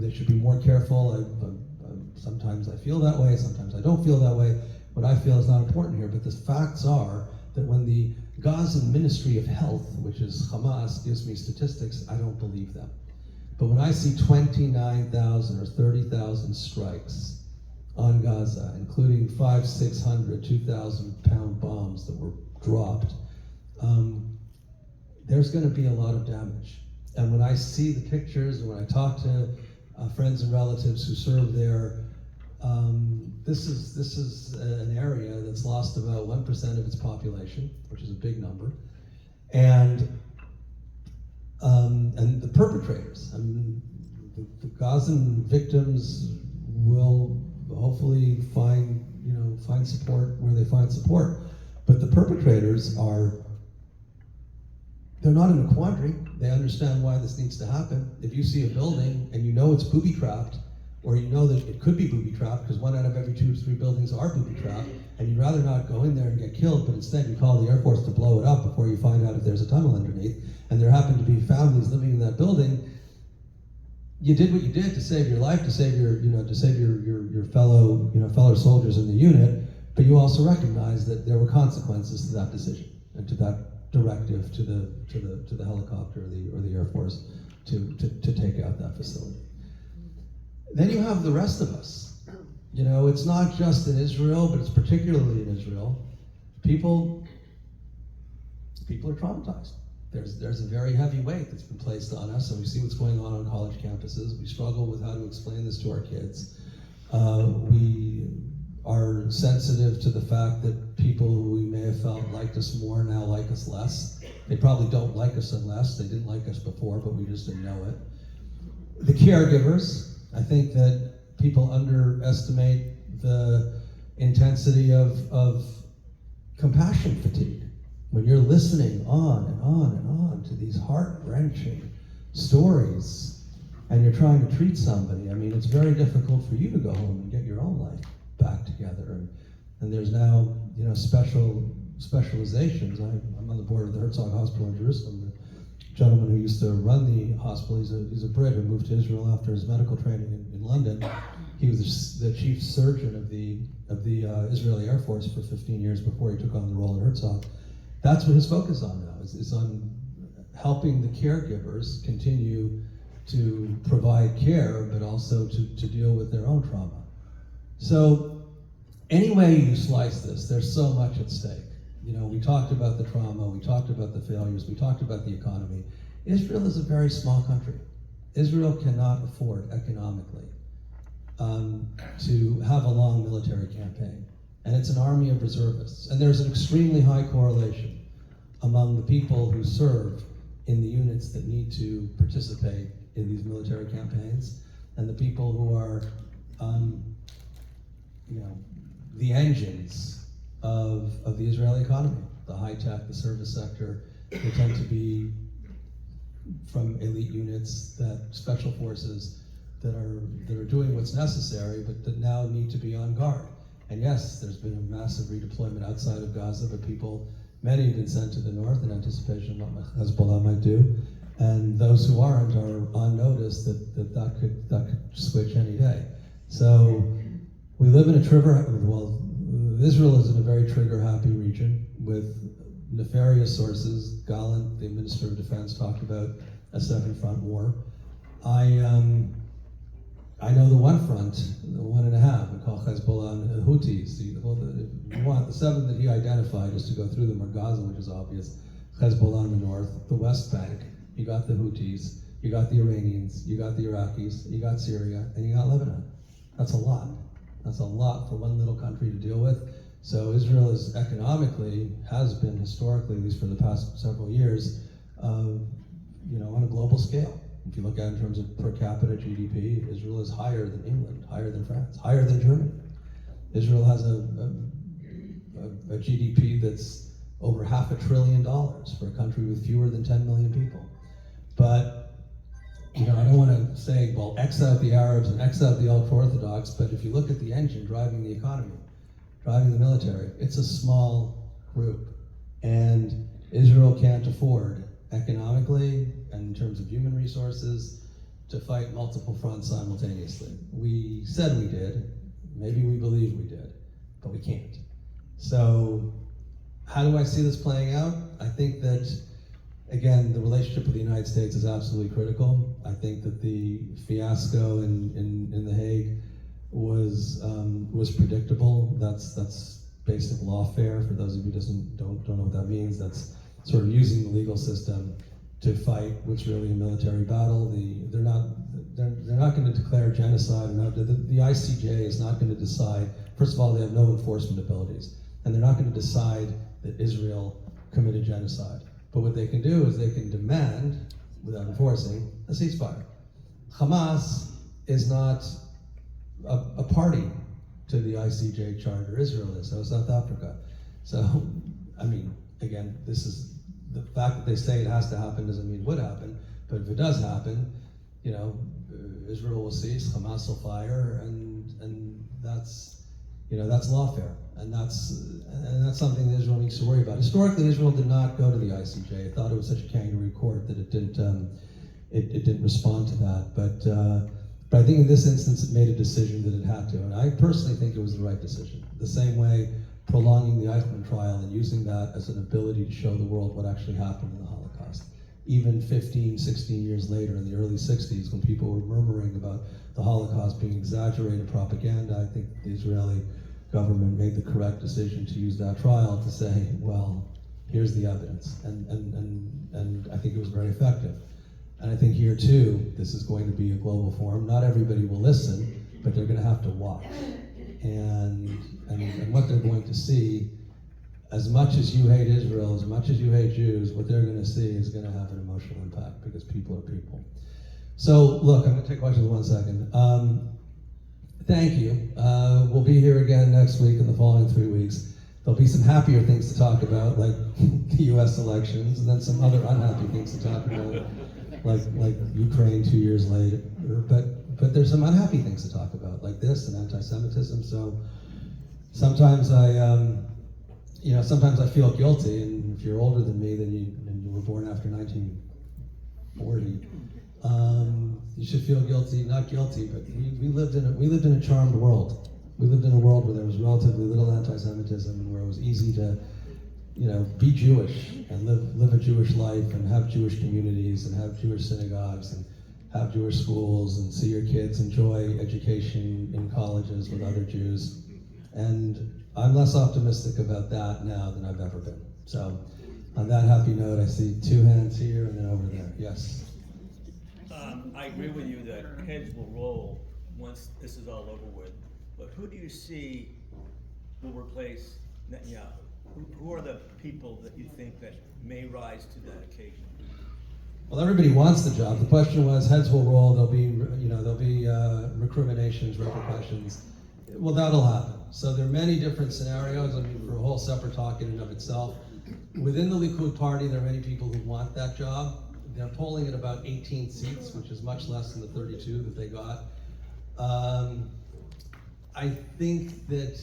they should be more careful. Sometimes I feel that way, sometimes I don't feel that way. What I feel is not important here, but the facts are that when the Gazan Ministry of Health, which is Hamas, gives me statistics, I don't believe them. But when I see 29,000 or 30,000 strikes on Gaza, including 500, 600, 2,000 pound bombs that were dropped, there's going to be a lot of damage. And when I see the pictures, and when I talk to friends and relatives who serve there, this is an area that's lost about 1% of its population, which is a big number, and the perpetrators. I mean, the Gazan victims will hopefully find support where they find support, but the perpetrators they're not in a quandary. They understand why this needs to happen. If you see a building and you know it's booby-trapped, or you know that it could be booby-trapped, because 1 out of every 2 or 3 buildings are booby-trapped, and you'd rather not go in there and get killed, but instead you call the Air Force to blow it up before you find out if there's a tunnel underneath, and there happen to be families living in that building, you did what you did to save your life, to save your fellow soldiers in the unit, but you also recognized that there were consequences to that decision and to that directive to the helicopter or the Air Force to take out that facility. Then you have the rest of us. It's not just in Israel, but it's particularly in Israel. People are traumatized. There's a very heavy weight that's been placed on us, and we see what's going on college campuses. We struggle with how to explain this to our kids. We are sensitive to the fact that people who we may have felt liked us more now like us less. They probably don't like us unless they didn't like us before, but we just didn't know it. The caregivers, I think that people underestimate the intensity of compassion fatigue. When you're listening on and on and on to these heart-wrenching stories and you're trying to treat somebody, it's very difficult for you to go home and get your own life back together. And there's now, specializations. I'm on the board of the Herzog Hospital in Jerusalem. The gentleman who used to run the hospital, he's a Brit who moved to Israel after his medical training in London. He was the chief surgeon of the Israeli Air Force for 15 years before he took on the role in Herzog. That's what his focus on now, is on helping the caregivers continue to provide care, but also to deal with their own trauma. So any way you slice this, there's so much at stake. We talked about the trauma, we talked about the failures, we talked about the economy. Israel is a very small country. Israel cannot afford economically to have a long military campaign. And it's an army of reservists. And there's an extremely high correlation among the people who serve in the units that need to participate in these military campaigns and the people who are, the engines of the Israeli economy, the high tech, the service sector. They tend to be from elite units, that special forces that are doing what's necessary, but that now need to be on guard. And yes, there's been a massive redeployment outside of Gaza, but many have been sent to the north in anticipation of what Hezbollah might do. And those who aren't are on notice that could switch any day. So we live in Israel is in a very trigger-happy region with nefarious sources. Gallant, the Minister of Defense, talked about a second front war. I know the one front, the one and a half, we call Hezbollah and the Houthis. The seven that he identified, just to go through them, are Gaza, which is obvious, Hezbollah in the north, the West Bank, you got the Houthis, you got the Iranians, you got the Iraqis, you got Syria, and you got Lebanon. That's a lot. That's a lot for one little country to deal with. So Israel is has been historically, at least for the past several years, on a global scale. If you look at it in terms of per capita GDP, Israel is higher than England, higher than France, higher than Germany. Israel has a GDP that's over $500 billion for a country with fewer than 10 million people. But, I don't want to say, well, X out the Arabs and X out the ultra-Orthodox, but if you look at the engine driving the economy, driving the military, it's a small group. And Israel can't afford economically and in terms of human resources to fight multiple fronts simultaneously. We said we did, maybe we believe we did, but we can't. So how do I see this playing out? I think that, again, the relationship with the United States is absolutely critical. I think that the fiasco in The Hague was predictable. That's basic lawfare. For those of you who don't know what that means, that's sort of using the legal system to fight what's really a military battle. They're not going to declare genocide. The ICJ is not going to decide. First of all, they have no enforcement abilities, and they're not going to decide that Israel committed genocide. But what they can do is they can demand, without enforcing, a ceasefire. Hamas is not a party to the ICJ charter. Israel is, so is South Africa. So, again, this is the fact that they say it has to happen doesn't mean it would happen, but if it does happen, Israel will cease, Hamas will fire, and that's lawfare, and that's something that Israel needs to worry about. Historically, Israel did not go to the ICJ. It thought it was such a kangaroo court that it it didn't respond to that. But I think in this instance it made a decision that it had to, and I personally think it was the right decision. The same way prolonging the Eichmann trial and using that as an ability to show the world what actually happened in the Holocaust. Even 15, 16 years later, in the early 60s, when people were murmuring about the Holocaust being exaggerated propaganda, I think the Israeli government made the correct decision to use that trial to say, well, here's the evidence. And I think it was very effective. And I think here too, this is going to be a global forum. Not everybody will listen, but they're going to have to watch. And what they're going to see, as much as you hate Israel, as much as you hate Jews, what they're going to see is going to have an emotional impact, because people are people. So look, I'm going to take questions in 1 second. Thank you. We'll be here again next week and the following 3 weeks. There'll be some happier things to talk about, like the US elections, and then some other unhappy things to talk about, like Ukraine 2 years later. But there's some unhappy things to talk about, like this and anti-Semitism. So sometimes sometimes I feel guilty, and if you're older than me, then you were born after 1940, you should feel guilty, not guilty, but we lived in a charmed world. We lived in a world where there was relatively little anti-Semitism, and where it was easy to, be Jewish and live a Jewish life and have Jewish communities and have Jewish synagogues and have Jewish schools and see your kids enjoy education in colleges with other Jews. And I'm less optimistic about that now than I've ever been. So on that happy note, I see 2 hands here and then over there. Yes? I agree with you that heads will roll once this is all over with. But who do you see will replace Netanyahu? Who are the people that you think that may rise to that occasion? Well, everybody wants the job. The question was, heads will roll. There'll be recriminations, repercussions. Well, that'll happen. So there are many different scenarios. I mean, for a whole separate talk in and of itself. Within the Likud party, there are many people who want that job. They're polling at about 18 seats, which is much less than the 32 that they got. I think that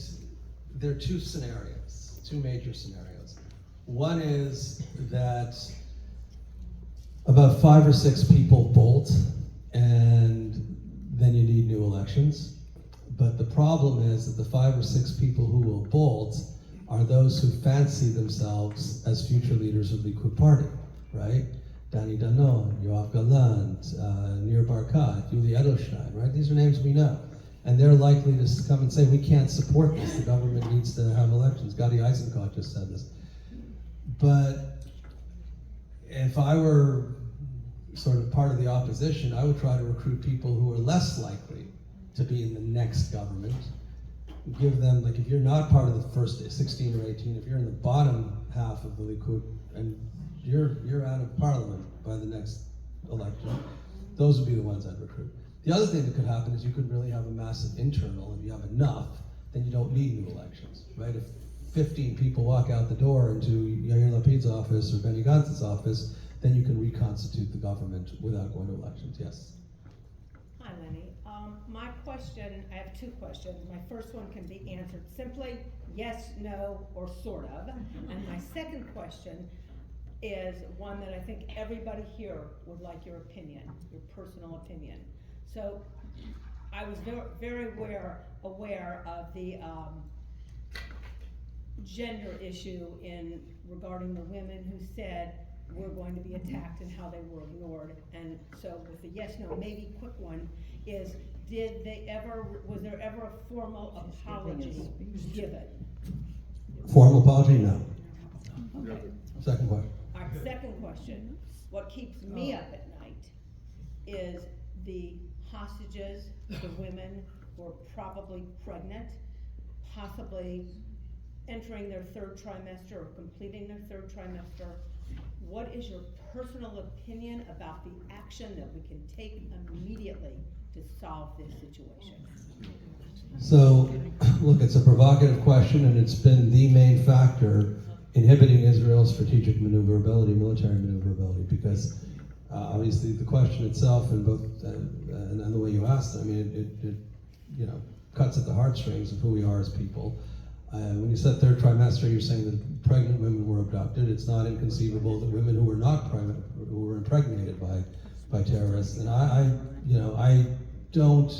there are 2 scenarios, 2 major scenarios. One is that about 5 or 6 people bolt, and then you need new elections. But the problem is that the 5 or 6 people who will bolt are those who fancy themselves as future leaders of the Likud party, right? Danny Danon, Yoav Gallant, Nir Barkat, Yuli Edelstein, right? These are names we know. And they're likely to come and say, we can't support this. The government needs to have elections. Gadi Eisenkot just said this. But if I were sort of part of the opposition, I would try to recruit people who are less likely to be in the next government. Give them, like, if you're not part of the first 16 or 18, if you're in the bottom half of the Likud, and you're out of parliament by the next election, those would be the ones I'd recruit. The other thing that could happen is you could really have a massive internal. If you have enough, then you don't need new elections, right? If 15 people walk out the door into Yair Lapid's office or Benny Gantz's office, then you can reconstitute the government without going to elections. Yes? Hi, Lenny. My question, I have 2 questions. My first one can be answered simply, yes, no, or sort of. And my second question is one that I think everybody here would like your opinion, your personal opinion. So I was very aware of the gender issue regarding the women who said we're going to be attacked and how they were ignored. And so with the yes, no, maybe quick one is, was there ever a formal apology given? Formal apology? No. Okay. Second question. Our second question, what keeps me up at night is the hostages, the women who are probably pregnant, possibly entering their 3rd trimester or completing their 3rd trimester. What is your personal opinion about the action that we can take immediately to solve this situation? So, look, it's a provocative question, and it's been the main factor inhibiting Israel's strategic maneuverability, military maneuverability, because obviously the question itself and the way you asked, I mean, it cuts at the heartstrings of who we are as people. When you said 3rd trimester, you're saying that pregnant women were abducted. It's not inconceivable that women who were not pregnant, who were impregnated by by terrorists. And I don't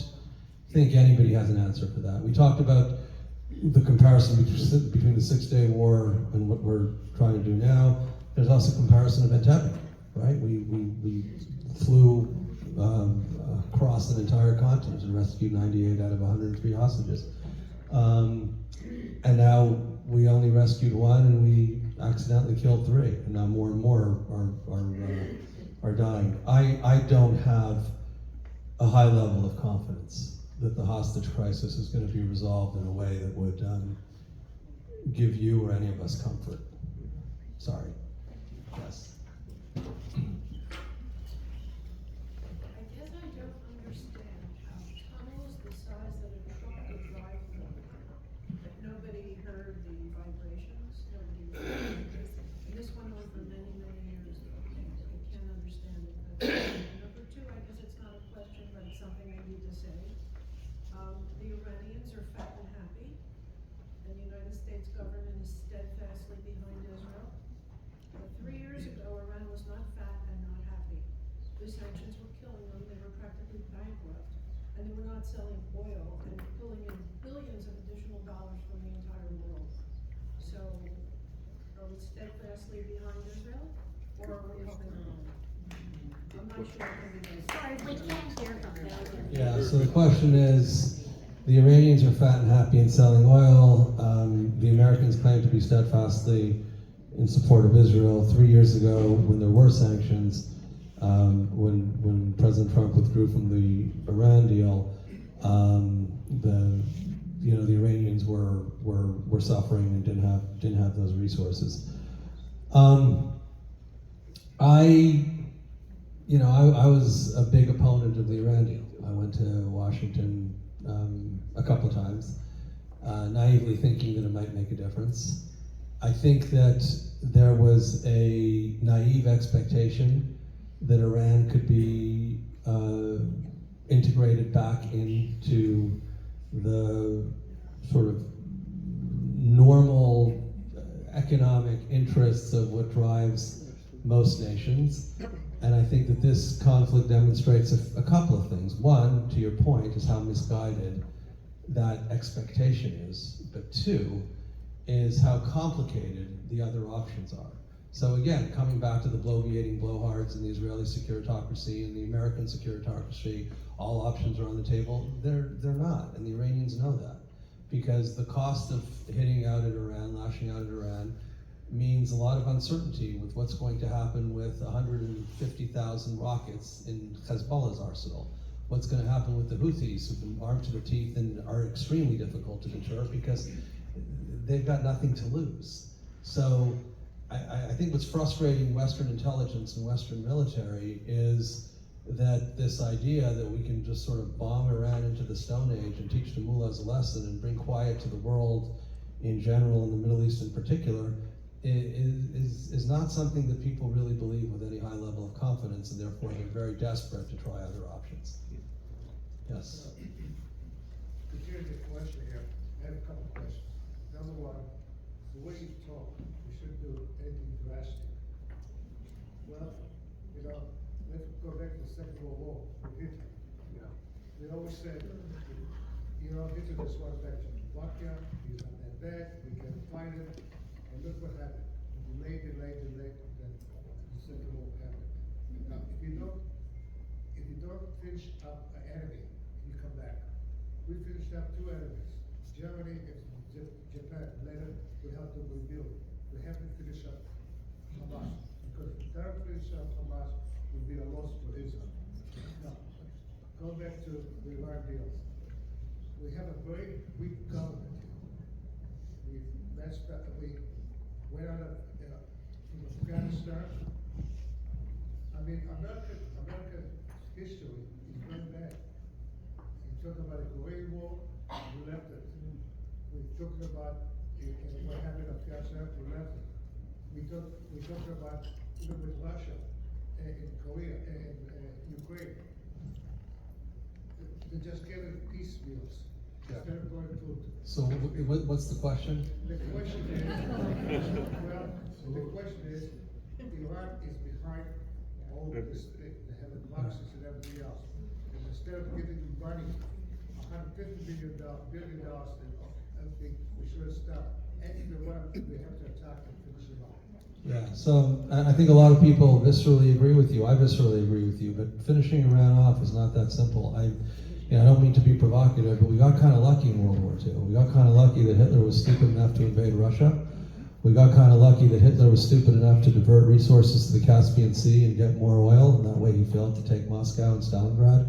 think anybody has an answer for that. We talked about the comparison between the 6-Day War and what we're trying to do now. There's also a comparison of Entebbe, right? We flew across an entire continent and rescued 98 out of 103 hostages. And now we only rescued one, and we accidentally killed 3, and now more and more are dying. I don't have a high level of confidence that the hostage crisis is going to be resolved in a way that would give you or any of us comfort. Sorry. Yes. I guess I don't understand how tunnels the size of a truck would drive through, but nobody heard the vibrations, nobody heard this. And this went on for many, many years. I can't understand it. Number 2, I guess it's not a question, but it's something I need to say. The Iranians are fat and happy, and the United States government is steadfastly behind Israel. But 3 years ago, Iran was not fat and not happy. The sanctions were killing them, they were practically bankrupt, and they were not selling oil and pulling in billions of additional dollars from the entire world. So, are we steadfastly behind Israel, or are we helping Iran? I'm not sure if everybody's. Sorry, we can't hear from them. Yeah, so the question is, the Iranians are fat and happy and selling oil. The Americans claim to be steadfastly in support of Israel. 3 years ago, when there were sanctions, when President Trump withdrew from the Iran deal, the Iranians were suffering and didn't have those resources. I was a big opponent of the Iran deal. I went to Washington a couple times, naively thinking that it might make a difference. I think that there was a naive expectation that Iran could be integrated back into the sort of normal economic interests of what drives most nations. And I think that this conflict demonstrates a couple of things. One, to your point, is how misguided that expectation is. But 2, is how complicated the other options are. So again, coming back to the bloviating blowhards and the Israeli securitocracy and the American securitocracy, all options are on the table. They're not, and the Iranians know that. Because the cost of hitting out at Iran, lashing out at Iran, means a lot of uncertainty with what's going to happen with 150,000 rockets in Hezbollah's arsenal. What's going to happen with the Houthis, who've been armed to the teeth and are extremely difficult to deter because they've got nothing to lose. So I think what's frustrating Western intelligence and Western military is that this idea that we can just sort of bomb Iran into the Stone Age and teach the mullahs a lesson and bring quiet to the world in general and the Middle East in particular is not something that people really believe with any high level of confidence, and therefore they're very desperate to try other options. Yes? Here's the question here. I have a couple of questions. Number 1, the way you talk, you shouldn't do anything drastic. Well, let's go back to the Second World War with Hitler. We always said, Hitler just went back to Czechoslovakia, he's not that bad, we can fight him, and look what happened. Delayed, then the Second War happened. Now, if you don't finish up an enemy, you come back. We finished up 2 enemies, Germany and Japan. Later, we have to rebuild. We have to finish up Hamas, because if we don't finish up Hamas, will be a loss for Israel. Now, go back to the Iran deal. We have a very weak government. We went out of from Afghanistan. I mean, American history is very bad. You talk about the Korean War, we left it. We're talking about what happened in Afghanistan, we left it. We talked about even with Russia, in Korea, and Ukraine. They just gave it peace deals. Instead of going to. So what's the question? The question is, Iran is behind all this, they have advances and everything else. And instead of giving them money, $150 billion, I think we should have stopped. Anything they want, we have to attack and finish it off. Yeah, so I think a lot of people viscerally agree with you. I viscerally agree with you, but finishing Iran off is not that simple. I don't mean to be provocative, but we got kind of lucky in World War II. We got kind of lucky that Hitler was stupid enough to invade Russia. We got kind of lucky that Hitler was stupid enough to divert resources to the Caspian Sea and get more oil, and that way he failed to take Moscow and Stalingrad.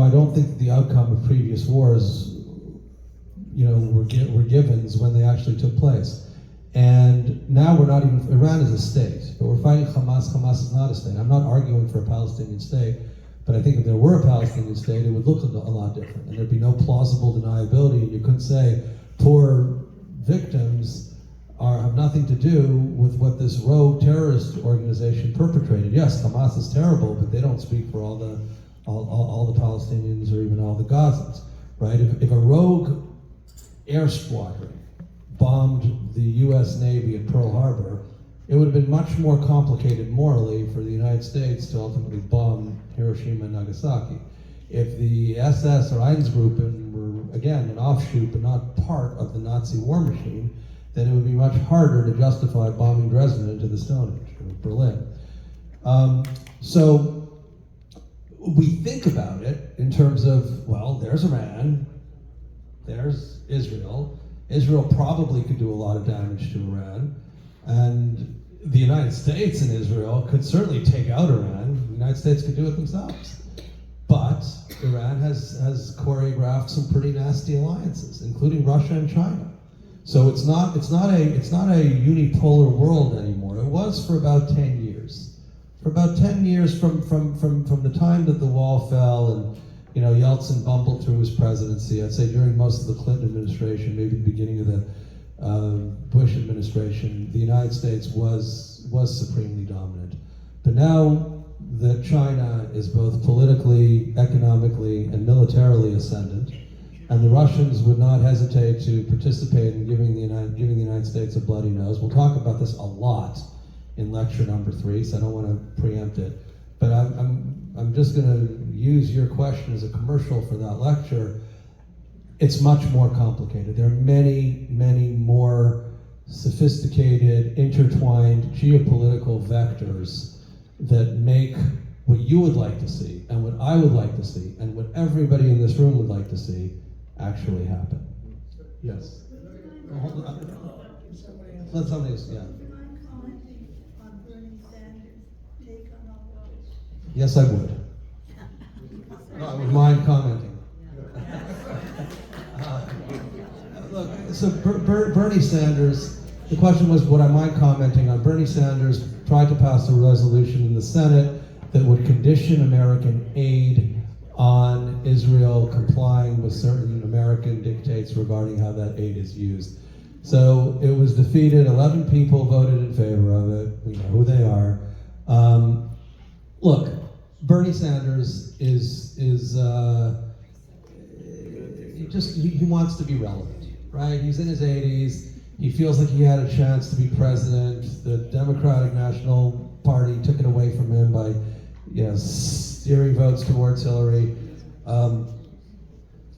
I don't think that the outcome of previous wars, were givens when they actually took place. And now we're not even, Iran is a state, but we're fighting Hamas. Hamas is not a state. I'm not arguing for a Palestinian state, but I think if there were a Palestinian state, it would look a lot different, and there'd be no plausible deniability, and you couldn't say poor victims have nothing to do with what this rogue terrorist organization perpetrated. Yes, Hamas is terrible, but they don't speak for all the Palestinians or even all the Gazans, right? If a rogue air squadron bombed the U.S. Navy at Pearl Harbor, it would have been much more complicated morally for the United States to ultimately bomb Hiroshima and Nagasaki. If the SS or Einsatzgruppen were, again, an offshoot but not part of the Nazi war machine, then it would be much harder to justify bombing Dresden into the Stone Age or Berlin. So we think about it in terms of, well, there's Iran, there's Israel. Israel probably could do a lot of damage to Iran, and the United States and Israel could certainly take out Iran. The United States could do it themselves. But Iran has choreographed some pretty nasty alliances, including Russia and China. So it's not a unipolar world anymore. It was for about 10 years. For about 10 years from the time that the wall fell and Yeltsin bumbled through his presidency, I'd say during most of the Clinton administration, maybe the beginning of the Bush administration, the United States was supremely dominant. But now that China is both politically, economically, and militarily ascendant, and the Russians would not hesitate to participate in giving the United States a bloody nose. We'll talk about this a lot in lecture number 3, so I don't want to preempt it. But I'm just going to use your question as a commercial for that lecture. It's much more complicated. There are many, many more sophisticated, intertwined geopolitical vectors that make what you would like to see, and what I would like to see, and what everybody in this room would like to see actually happen. Yes? Hold on. Let somebody else, yeah. Would you mind commenting on Bernie Sanders' take on all of this? Yes, I would. No, I would mind commenting. Look, so Bernie Sanders, the question was, would I mind commenting on Bernie Sanders tried to pass a resolution in the Senate that would condition American aid on Israel complying with certain American dictates regarding how that aid is used. So it was defeated. 11 people voted in favor of it. We know who they are. Look, Bernie Sanders is he wants to be relevant, right? He's in his 80s. He feels like he had a chance to be president. The Democratic National Party took it away from him by steering votes towards Hillary.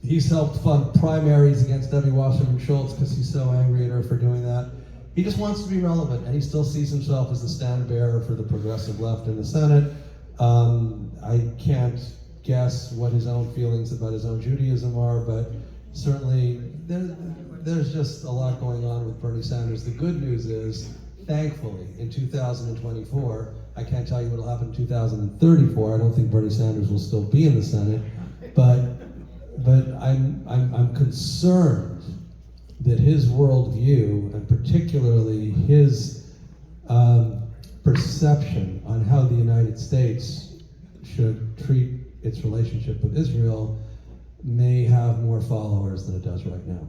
He's helped fund primaries against Debbie Wasserman Schultz because he's so angry at her for doing that. He just wants to be relevant, and he still sees himself as the stand bearer for the progressive left in the Senate. I can't guess what his own feelings about his own Judaism are, but certainly there's just a lot going on with Bernie Sanders. The good news is, thankfully, in 2024, I can't tell you what will happen in 2034. I don't think Bernie Sanders will still be in the Senate, but I'm concerned that his worldview, and particularly his perception on how the United States should treat its relationship with Israel, may have more followers than it does right now.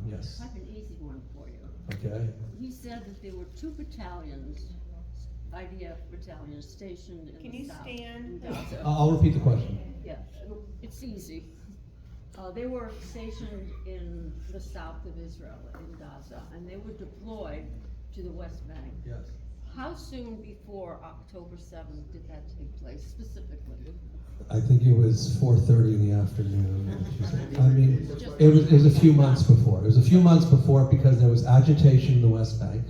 Yes. I have an easy one for you. Okay. He said that there were 2 battalions, IDF battalions, stationed in Can the you south. stand? in Gaza. I'll repeat the question. Yeah, it's easy. They were stationed in the south of Israel, in Gaza, and they were deployed to the West Bank. Yes. How soon before October 7th did that take place specifically? I think it was 4:30 in the afternoon. I mean, it was a few months before. It was a few months before because there was agitation in the West Bank,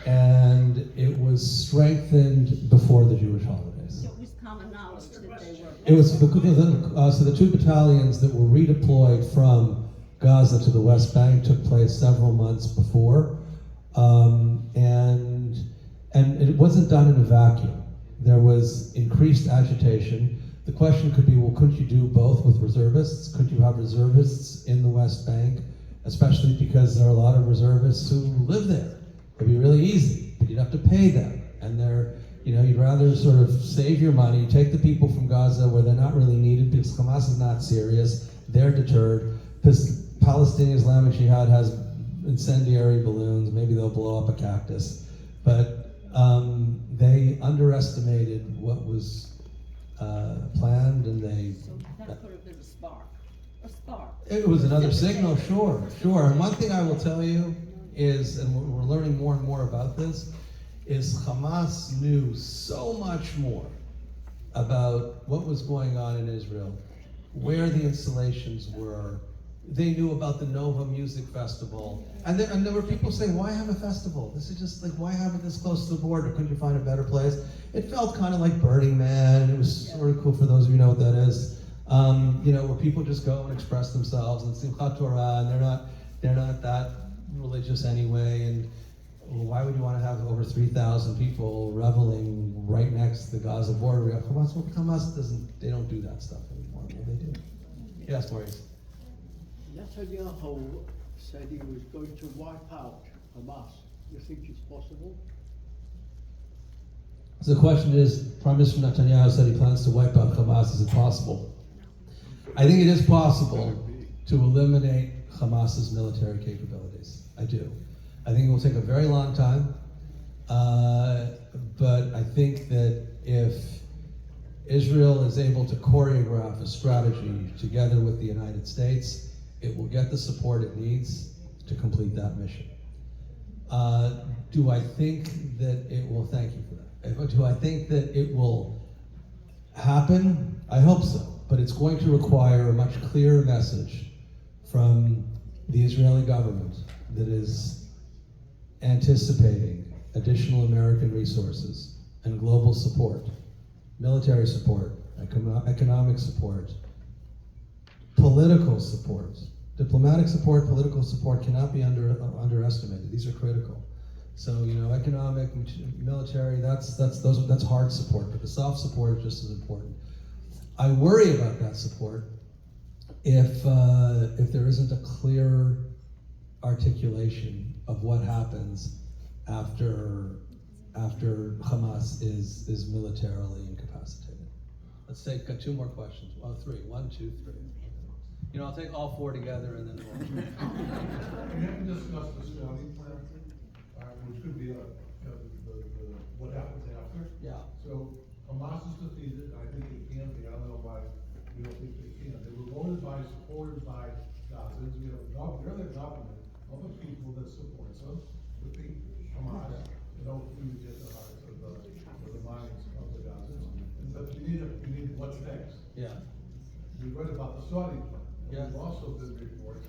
and it was strengthened before the Jewish holidays. So it was common knowledge that they were. It was so the two battalions that were redeployed from Gaza to the West Bank took place several months before, and it wasn't done in a vacuum. There was increased agitation. The question could be, well, couldn't you do both with reservists? Could you have reservists in the West Bank, especially because there are a lot of reservists who live there? It'd be really easy, but you'd have to pay them, and you'd rather sort of save your money, take the people from Gaza where they're not really needed because Hamas is not serious, they're deterred, because Palestinian Islamic Jihad has incendiary balloons, maybe they'll blow up a cactus, but they underestimated what was planned, and So that could have been a spark. it was another signal, sure. And one thing I will tell you is, and we're learning more and more about this, is Hamas knew so much more about what was going on in Israel, where the installations were. They knew about the Nova Music Festival. And there were people saying, why have a festival? This is just like, why have it this close to the border? Couldn't you find a better place? It felt kind of like Burning Man, and it was sort of cool for those of you who know what that is. Where people just go and express themselves, and Simchat Torah, and they're not that religious anyway, and why would you want to have over 3,000 people reveling right next to the Gaza border? Hamas they don't do that stuff anymore. Well, they do. Yes, Maurice. Netanyahu said he was going to wipe out Hamas. You think it's possible? So the question is, Prime Minister Netanyahu said he plans to wipe out Hamas. Is it possible? I think it is possible to eliminate Hamas's military capabilities. I do. I think it will take a very long time, but I think that if Israel is able to choreograph a strategy together with the United States, it will get the support it needs to complete that mission. Do I think that it will, thank you for that. Do I think that it will happen? I hope so, but it's going to require a much clearer message from the Israeli government that is anticipating additional American resources and global support, military support, economic support, political support. Diplomatic support, political support cannot be underestimated. These are critical. So, economic, military, that's hard support, but the soft support is just as important. I worry about that support if there isn't a clear articulation of what happens after Hamas is militarily incapacitated. Let's take two more questions. Oh, three. 1, 2, 3. I'll take all four together and then we'll. We haven't discussed the Saudi plan, which could be what happens after. Yeah. So Hamas is defeated. I think it can be. I don't know why we don't think they can. They were supported by Gazans. We have they're the government of the people that supports them. The people, Hamas, we get the hearts of the minds of the Gazans. But you need what's next. Yeah. We read about the Saudi plan. Yeah. We've also been reports,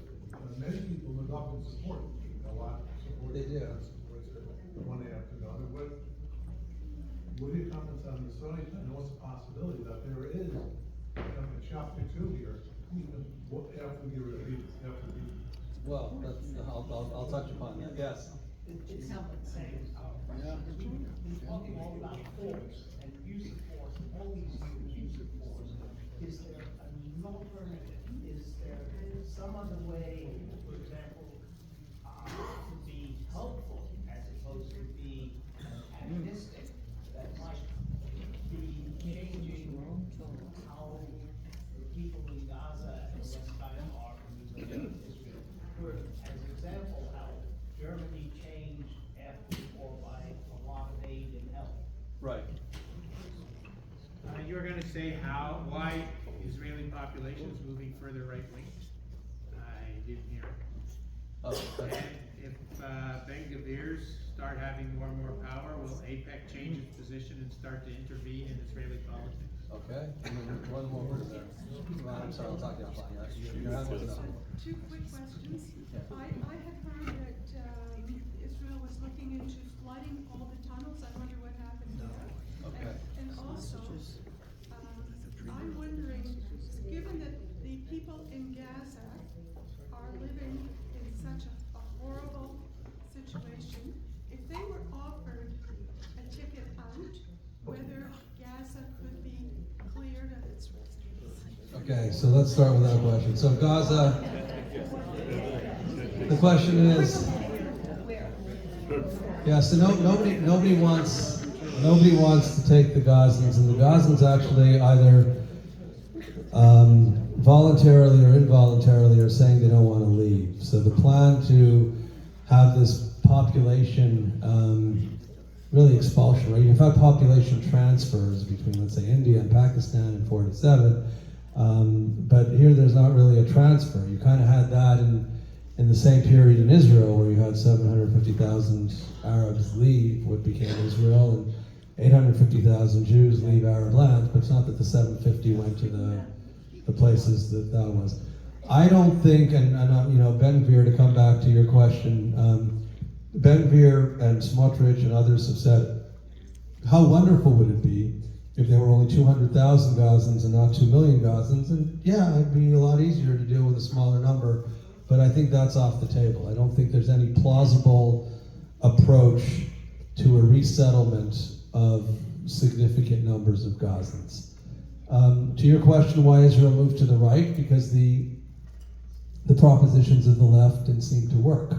many people in the government support it. A lot support They do. supports it one after another. What are your comments on the Saudi plan? And what's the possibility that there is a chapter 2 here, even after we get rid of these, Well, I'll touch upon that. Yes. It's something saying, we talk all about force and use of force, all these use of force. Is there an alternative? Is there some other way, for example, to be helpful as opposed to be antagonistic, that might be changing how the people in Gaza and the West Bank are viewing Israel? For as example, how Germany changed after the war by a lot of aid and help. Right. You were going to say why Israeli population is moving further right wing. I didn't hear it. Oh, And if Ben Gavir's start having more and more power, will AIPAC change its position and start to intervene in Israeli politics? Okay, and then one more word there. I'm sorry, I'll talk to you offline. Your hand was up. Two quick questions. I had heard that, Israel was looking into flooding all the tunnels. I wonder what happened there. Okay. And also, I'm wondering, given that the people in Gaza are living in such a horrible situation, if they were offered a ticket out, whether Gaza could be cleared of its residents. Okay, so let's start with that question. So Gaza, the question is, yeah, so nobody wants to take the Gazans, and the Gazans actually either voluntarily or involuntarily are saying they don't want to leave. So the plan to have this population really expulsion, right? You've had population transfers between, let's say, India and Pakistan in 47, but here there's not really a transfer. You kind of had that in the same period in Israel, where you had 750,000 Arabs leave what became Israel, and 850,000 Jews leave Arab lands, but it's not that the 750 went to the places that was. I don't think, and Ben Gvir, to come back to your question, Ben Gvir and Smotrich and others have said, how wonderful would it be if there were only 200,000 Gazans and not 2 million Gazans? And yeah, it'd be a lot easier to deal with a smaller number, but I think that's off the table. I don't think there's any plausible approach to a resettlement of significant numbers of Gazans. To your question, why Israel moved to the right? Because the propositions of the left didn't seem to work,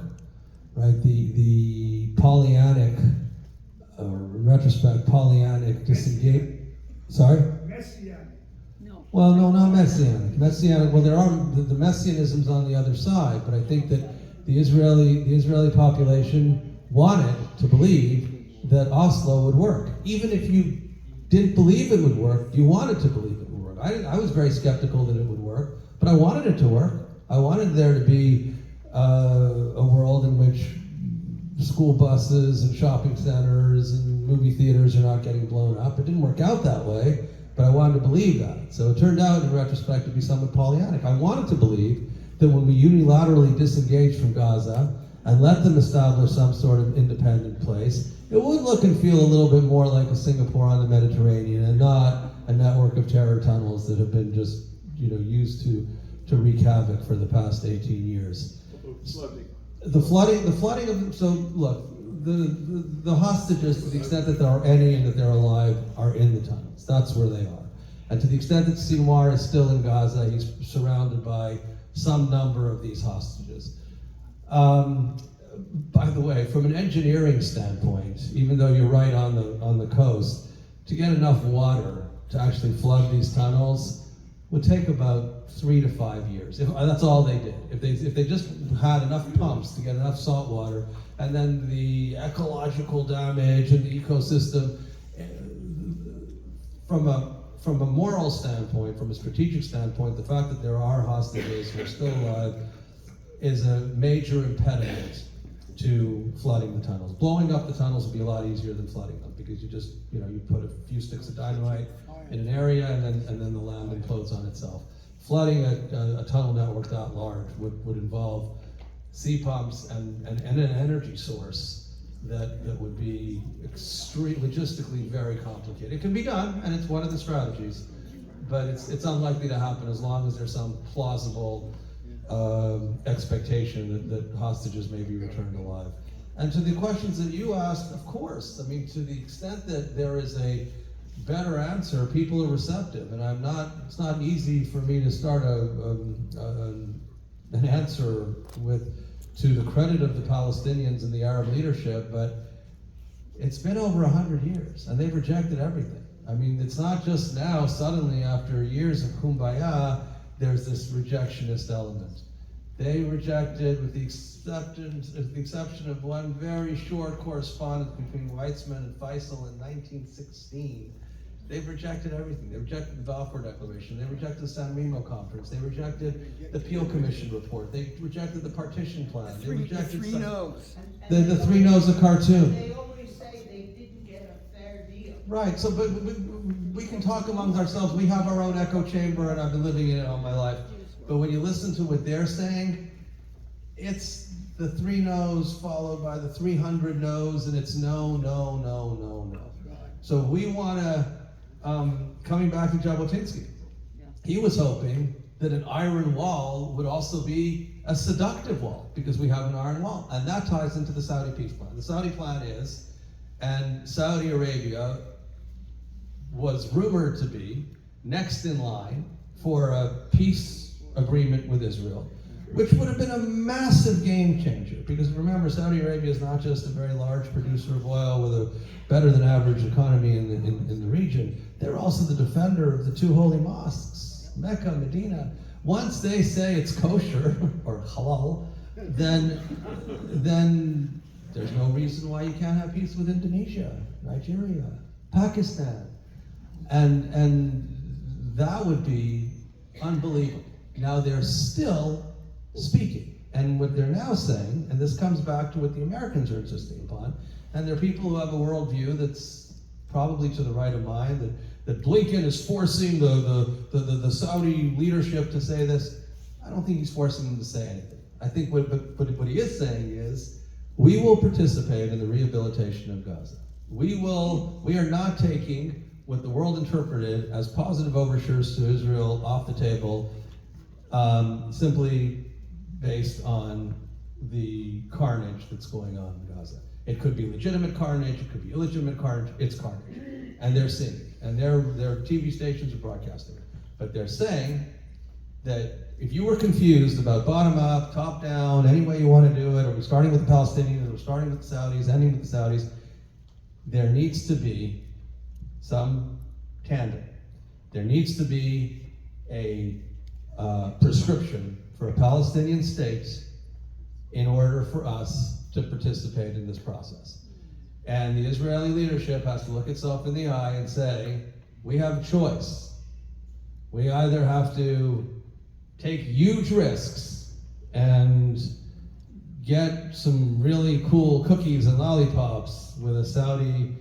right? The Pollyannic, or in retrospect, Pollyannic disengage. Sorry? Messianic. No. Well, no, not Messianic. Messianic. Well, there are the Messianisms on the other side, but I think that the Israeli population wanted to believe that Oslo would work, even if you didn't believe it would work. You wanted to believe it would work. I was very skeptical that it would work, but I wanted it to work. I wanted there to be a world in which school buses and shopping centers and movie theaters are not getting blown up. It didn't work out that way, but I wanted to believe that. So it turned out, in retrospect, to be somewhat Pollyannic. I wanted to believe that when we unilaterally disengaged from Gaza and let them establish some sort of independent place, it would look and feel a little bit more like a Singapore on the Mediterranean and not a network of terror tunnels that have been just, used to wreak havoc for the past 18 years. The flooding of, so look, the hostages, to the extent that there are any and that they're alive, are in the tunnels. That's where they are. And to the extent that Sinwar is still in Gaza, he's surrounded by some number of these hostages. By the way, from an engineering standpoint, even though you're right on the coast, to get enough water to actually flood these tunnels would take about 3 to 5 years. That's all they did. If they just had enough pumps to get enough salt water, and then the ecological damage and the ecosystem, from a moral standpoint, from a strategic standpoint, the fact that there are hostages who are still alive is a major impediment to flooding the tunnels. Blowing up the tunnels would be a lot easier than flooding them, because you just, you put a few sticks of dynamite in an area and then the land implodes on itself. Flooding a tunnel network that large would involve sea pumps and an energy source that would be logistically very complicated. It can be done, and it's one of the strategies, but it's unlikely to happen as long as there's some plausible expectation that hostages may be returned alive. And to the questions that you asked, of course, I mean, to the extent that there is a better answer, people are receptive, and it's not easy for me to start an answer to the credit of the Palestinians and the Arab leadership, but it's been over 100 years, and they've rejected everything. I mean, it's not just now, suddenly, after years of kumbaya, there's this rejectionist element. They rejected, with the exception of one very short correspondence between Weizmann and Faisal in 1916, They've rejected everything. They rejected the Balfour Declaration. They rejected the San Remo Conference. They rejected the Peel Commission report. They rejected the partition plan. They rejected Three no's. the three no's of Khartoum. They always say they didn't get a fair deal. Right, so but we can talk amongst ourselves. We have our own echo chamber, and I've been living in it all my life. But when you listen to what they're saying, it's the three no's followed by the 300 no's, and it's no, no, no, no, no. So we want to, coming back to Jabotinsky, he was hoping that an iron wall would also be a seductive wall, because we have an iron wall. And that ties into the Saudi peace plan. The Saudi plan is, and Saudi Arabia was rumored to be next in line for a peace agreement with Israel, which would have been a massive game changer. Because remember, Saudi Arabia is not just a very large producer of oil with a better than average economy in the region. They're also the defender of the two holy mosques, Mecca, Medina. Once they say it's kosher or halal, then there's no reason why you can't have peace with Indonesia, Nigeria, Pakistan. And that would be unbelievable. Now they're still speaking. And what they're now saying, and this comes back to what the Americans are insisting upon, and there are people who have a worldview that's probably to the right of mine, that Blinken is forcing the Saudi leadership to say this. I don't think he's forcing them to say anything. I think what he is saying is, we will participate in the rehabilitation of Gaza. We are not taking what the world interpreted as positive overtures to Israel off the table, simply based on the carnage that's going on in Gaza. It could be legitimate carnage, it could be illegitimate carnage, it's carnage. And they're seeing it, and their TV stations are broadcasting it. But they're saying that if you were confused about bottom up, top down, any way you want to do it, are we starting with the Palestinians, or starting with the Saudis, ending with the Saudis, there needs to be some tandem. There needs to be a prescription for a Palestinian state in order for us to participate in this process. And the Israeli leadership has to look itself in the eye and say, we have a choice. We either have to take huge risks and get some really cool cookies and lollipops with a Saudi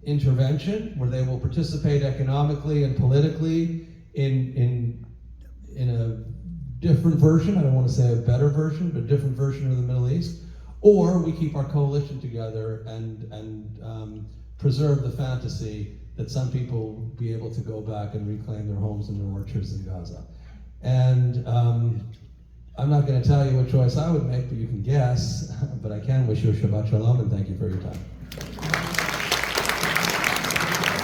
intervention where they will participate economically and politically in a different version, I don't want to say a better version, but a different version of the Middle East, or we keep our coalition together and preserve the fantasy that some people will be able to go back and reclaim their homes and their orchards in Gaza. And I'm not going to tell you what choice I would make, but you can guess, but I can wish you a Shabbat Shalom and thank you for your time.